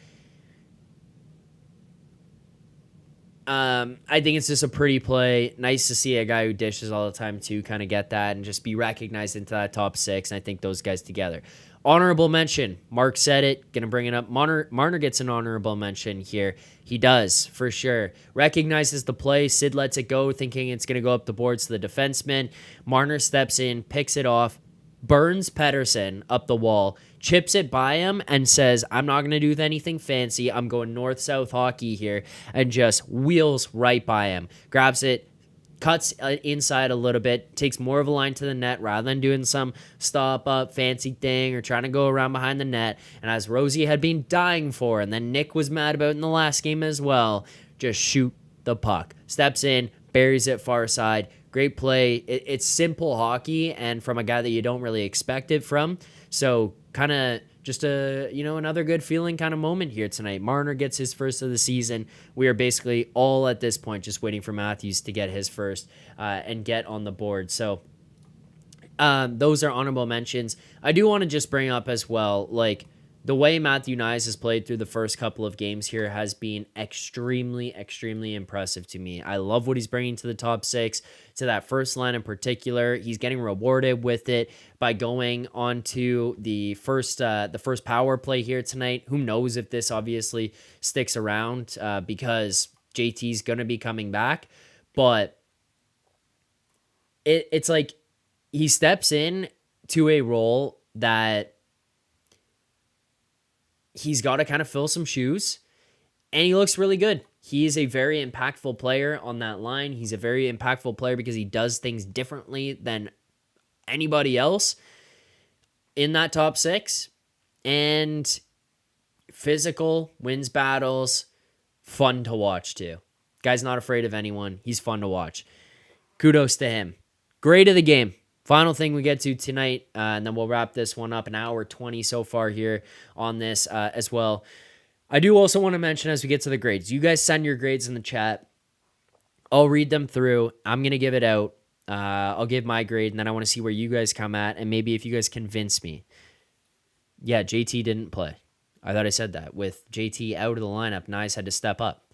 I think it's just a pretty play. Nice to see a guy who dishes all the time to kind of get that and just be recognized into that top six. And I think those guys together. Honorable mention. Mark said it. Going to bring it up. Marner gets an honorable mention here. He does, for sure. Recognizes the play. Sid lets it go, thinking it's going to go up the boards to the defenseman. Marner steps in, picks it off, burns Pettersson up the wall, chips it by him, and says, "I'm not going to do anything fancy. I'm going north-south hockey here," and just wheels right by him. Grabs it, cuts inside a little bit, takes more of a line to the net rather than doing some stop-up fancy thing or trying to go around behind the net. And as Rosie had been dying for, and then Nick was mad about in the last game as well, just shoot the puck. Steps in, buries it far side. Great play. It's simple hockey, and from a guy that you don't really expect it from. So kind of just another good feeling kind of moment here tonight. Marner gets his first of the season. We are basically all at this point just waiting for Matthews to get his first and get on the board. So those are honorable mentions. I do want to just bring up as well, like, the way Matthew Knies has played through the first couple of games here has been extremely, extremely impressive to me. I love what he's bringing to the top six, to that first line in particular. He's getting rewarded with it by going on to the first power play here tonight. Who knows if this obviously sticks around because JT's going to be coming back. But it's like he steps in to a role that he's got to kind of fill some shoes, and he looks really good. He is a very impactful player on that line. He's a very impactful player because he does things differently than anybody else in that top six. And physical, wins battles, fun to watch too. Guy's not afraid of anyone. He's fun to watch. Kudos to him. Great of the game. Final thing we get to tonight, and then we'll wrap this one up. An hour 20 so far here on this as well. I do also want to mention as we get to the grades, you guys send your grades in the chat. I'll read them through. I'm going to give it out. I'll give my grade, and then I want to see where you guys come at, and maybe if you guys convince me. Yeah, JT didn't play. I thought I said that. With JT out of the lineup, Knies had to step up.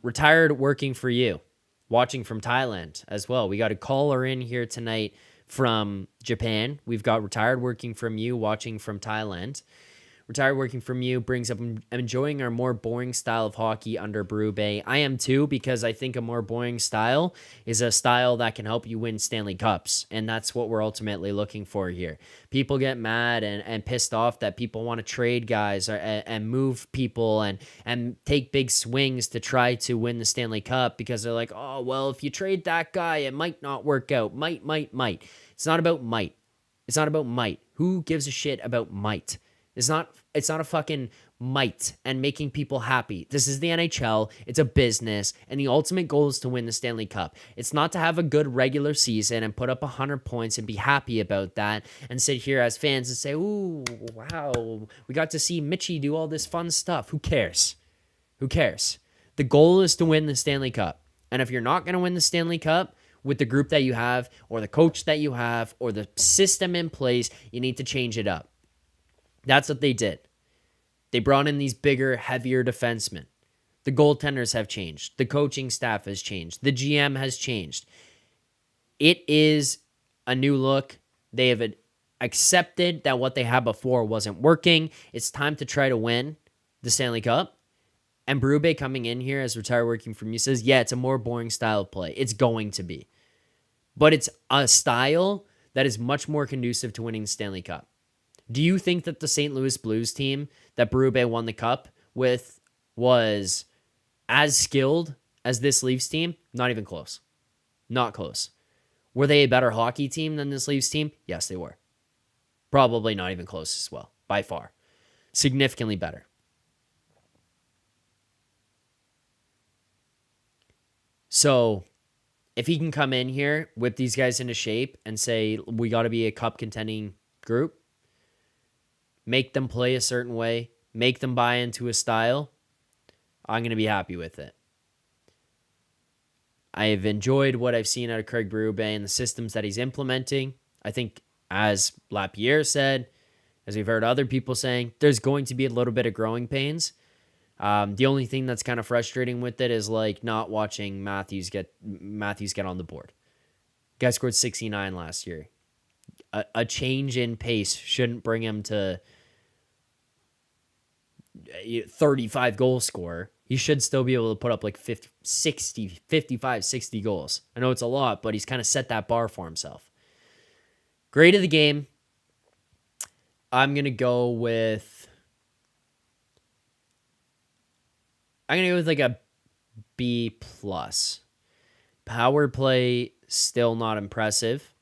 Retired working for you. Watching from Thailand as well. We got a caller in here tonight from Japan. We've got retired working from you, watching from Thailand. Retired working from you brings up, I'm enjoying our more boring style of hockey under Berube. I am too, because I think a more boring style is a style that can help you win Stanley Cups. And that's what we're ultimately looking for here. People get mad and pissed off that people want to trade guys and move people and take big swings to try to win the Stanley Cup because they're like, oh, well, if you trade that guy, it might not work out. Might. It's not about might. It's not about might. Who gives a shit about might? It's not a fucking might and making people happy. This is the NHL. It's a business, and the ultimate goal is to win the Stanley Cup. It's not to have a good regular season and put up 100 points and be happy about that and sit here as fans and say, "Ooh, wow, we got to see Mitchie do all this fun stuff." Who cares? Who cares? The goal is to win the Stanley Cup. And if you're not going to win the Stanley Cup with the group that you have or the coach that you have or the system in place, you need to change it up. That's what they did. They brought in these bigger, heavier defensemen. The goaltenders have changed. The coaching staff has changed. The GM has changed. It is a new look. They have accepted that what they had before wasn't working. It's time to try to win the Stanley Cup. And Berube coming in here as retired working for me says, yeah, it's a more boring style of play. It's going to be. But it's a style that is much more conducive to winning the Stanley Cup. Do you think that the St. Louis Blues team that Berube won the cup with was as skilled as this Leafs team? Not even close. Not close. Were they a better hockey team than this Leafs team? Yes, they were. Probably not even close as well, by far. Significantly better. So, if he can come in here, whip these guys into shape, and say, we got to be a cup contending group, make them play a certain way, make them buy into a style, I'm going to be happy with it. I have enjoyed what I've seen out of Craig Berube and the systems that he's implementing. I think, as Lapierre said, as we've heard other people saying, there's going to be a little bit of growing pains. The only thing that's kind of frustrating with it is like not watching Matthews get on the board. Guy scored 69 last year. A change in pace shouldn't bring him to 35 goal scorer. He should still be able to put up like 55, 60 goals. I know it's a lot, but he's kind of set that bar for himself. Grade of the game, I'm going to go with like a B+. Power play, still not impressive.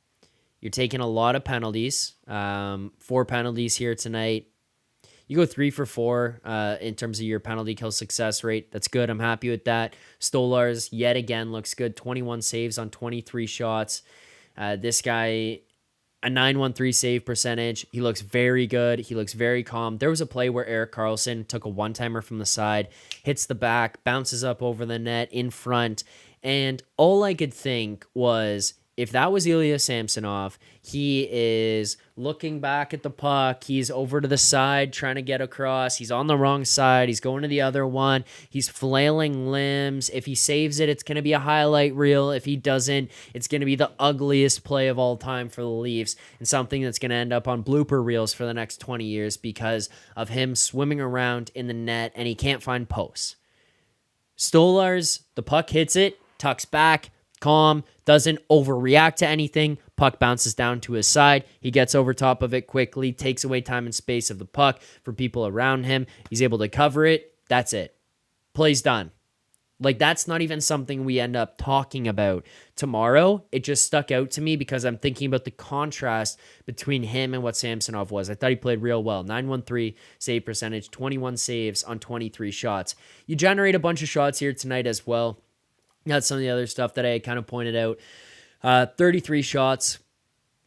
You're taking a lot of penalties. 4 penalties here tonight. You go 3 for 4 in terms of your penalty kill success rate. That's good. I'm happy with that. Stolarz, yet again, looks good. 21 saves on 23 shots. This guy, a 913 save percentage. He looks very good. He looks very calm. There was a play where Erik Karlsson took a one-timer from the side, hits the back, bounces up over the net in front. And all I could think was, if that was Ilya Samsonov, he is looking back at the puck. He's over to the side trying to get across. He's on the wrong side. He's going to the other one. He's flailing limbs. If he saves it, it's going to be a highlight reel. If he doesn't, it's going to be the ugliest play of all time for the Leafs and something that's going to end up on blooper reels for the next 20 years because of him swimming around in the net and he can't find posts. Stolarz, the puck hits it, tucks back, calm, doesn't overreact to anything. Puck bounces down to his side. He gets over top of it quickly, takes away time and space of the puck for people around him. He's able to cover it. That's it. Play's done. Like, that's not even something we end up talking about tomorrow. It just stuck out to me because I'm thinking about the contrast between him and what Samsonov was. I thought he played real well. 913 save percentage, 21 saves on 23 shots. You generate a bunch of shots here tonight as well. That's some of the other stuff that I kind of pointed out. 33 shots,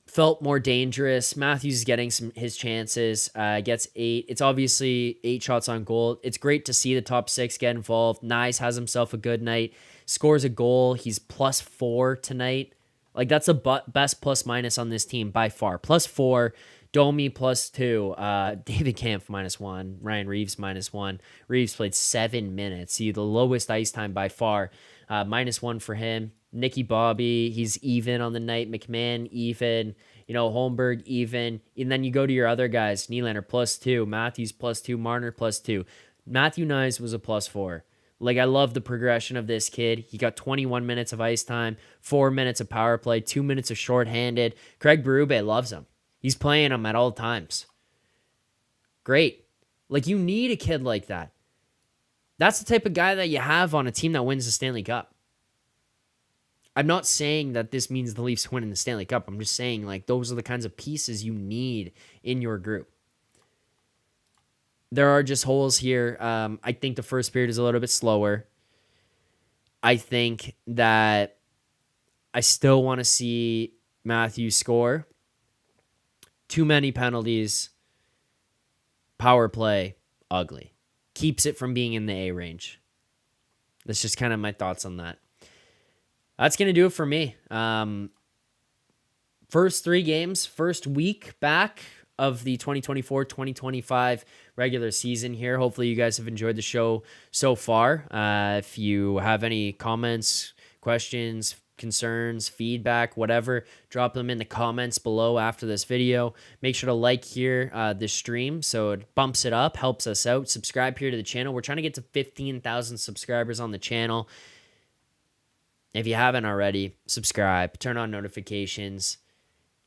felt more dangerous. Matthews is getting his chances, gets 8. It's obviously 8 shots on goal. It's great to see the top 6 get involved. Knies has himself a good night, scores a goal. He's +4 tonight. Like, that's the best plus minus on this team by far. +4. Domi +2, David Kampf -1, Ryan Reeves -1. Reeves played 7 minutes. The lowest ice time by far. -1 for him. Nicky Bobby, he's even on the night. McMahon, even. Holmberg, even. And then you go to your other guys. Nylander +2. Matthews +2. Marner +2. Matthew Knies was a +4. Like, I love the progression of this kid. He got 21 minutes of ice time, 4 minutes of power play, 2 minutes of shorthanded. Craig Berube loves him. He's playing him at all times. Great. Like, you need a kid like that. That's the type of guy that you have on a team that wins the Stanley Cup. I'm not saying that this means the Leafs win in the Stanley Cup. I'm just saying, like, those are the kinds of pieces you need in your group. there are just holes here. I think the first period is a little bit slower. I think that I still want to see Matthews score. Too many penalties. Power play, ugly. Keeps it from being in the A range. That's just kind of my thoughts on that. That's going to do it for me. First 3 games, first week back of the 2024-2025 regular season here. Hopefully you guys have enjoyed the show so far. If you have any comments, questions, concerns, feedback, whatever, drop them in the comments below after this video. Make sure to like here this stream so it bumps it up, helps us out. Subscribe here to the channel. We're trying to get to 15,000 subscribers on the channel. If you haven't already, subscribe, turn on notifications.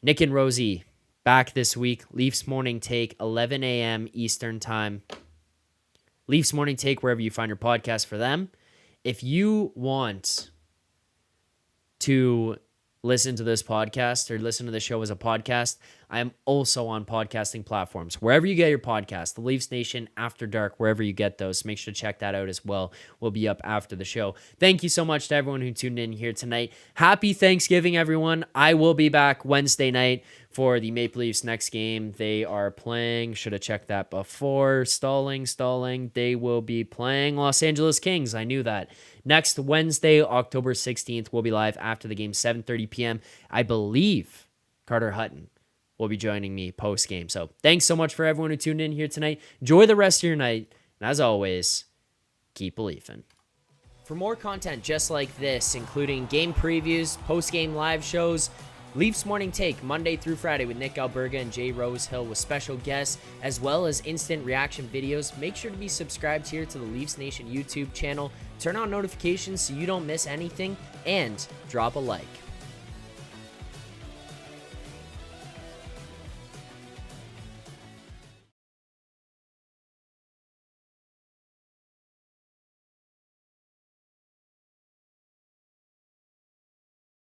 Nick and Rosie back this week. Leafs Morning Take, 11 a.m. Eastern Time. Leafs Morning Take, wherever you find your podcast for them. If you want to listen to this podcast or listen to the show as a podcast, I am also on podcasting platforms. Wherever you get your podcast, the Leafs Nation, After Dark, wherever you get those, make sure to check that out as well. We'll be up after the show. Thank you so much to everyone who tuned in here tonight. Happy Thanksgiving, everyone. I will be back Wednesday night for the Maple Leafs next game. They are playing, should have checked that before, stalling. They will be playing Los Angeles Kings. I knew that. Next Wednesday, October 16th, we'll be live after the game, 7:30 p.m. I believe Carter Hutton will be joining me post-game. So thanks so much for everyone who tuned in here tonight. Enjoy the rest of your night. And as always, keep believing. For more content just like this, including game previews, post-game live shows, Leafs Morning Take, Monday through Friday with Nick Alberga and Jay Rosehill with special guests, as well as instant reaction videos. Make sure to be subscribed here to the Leafs Nation YouTube channel. Turn on notifications so you don't miss anything, and drop a like.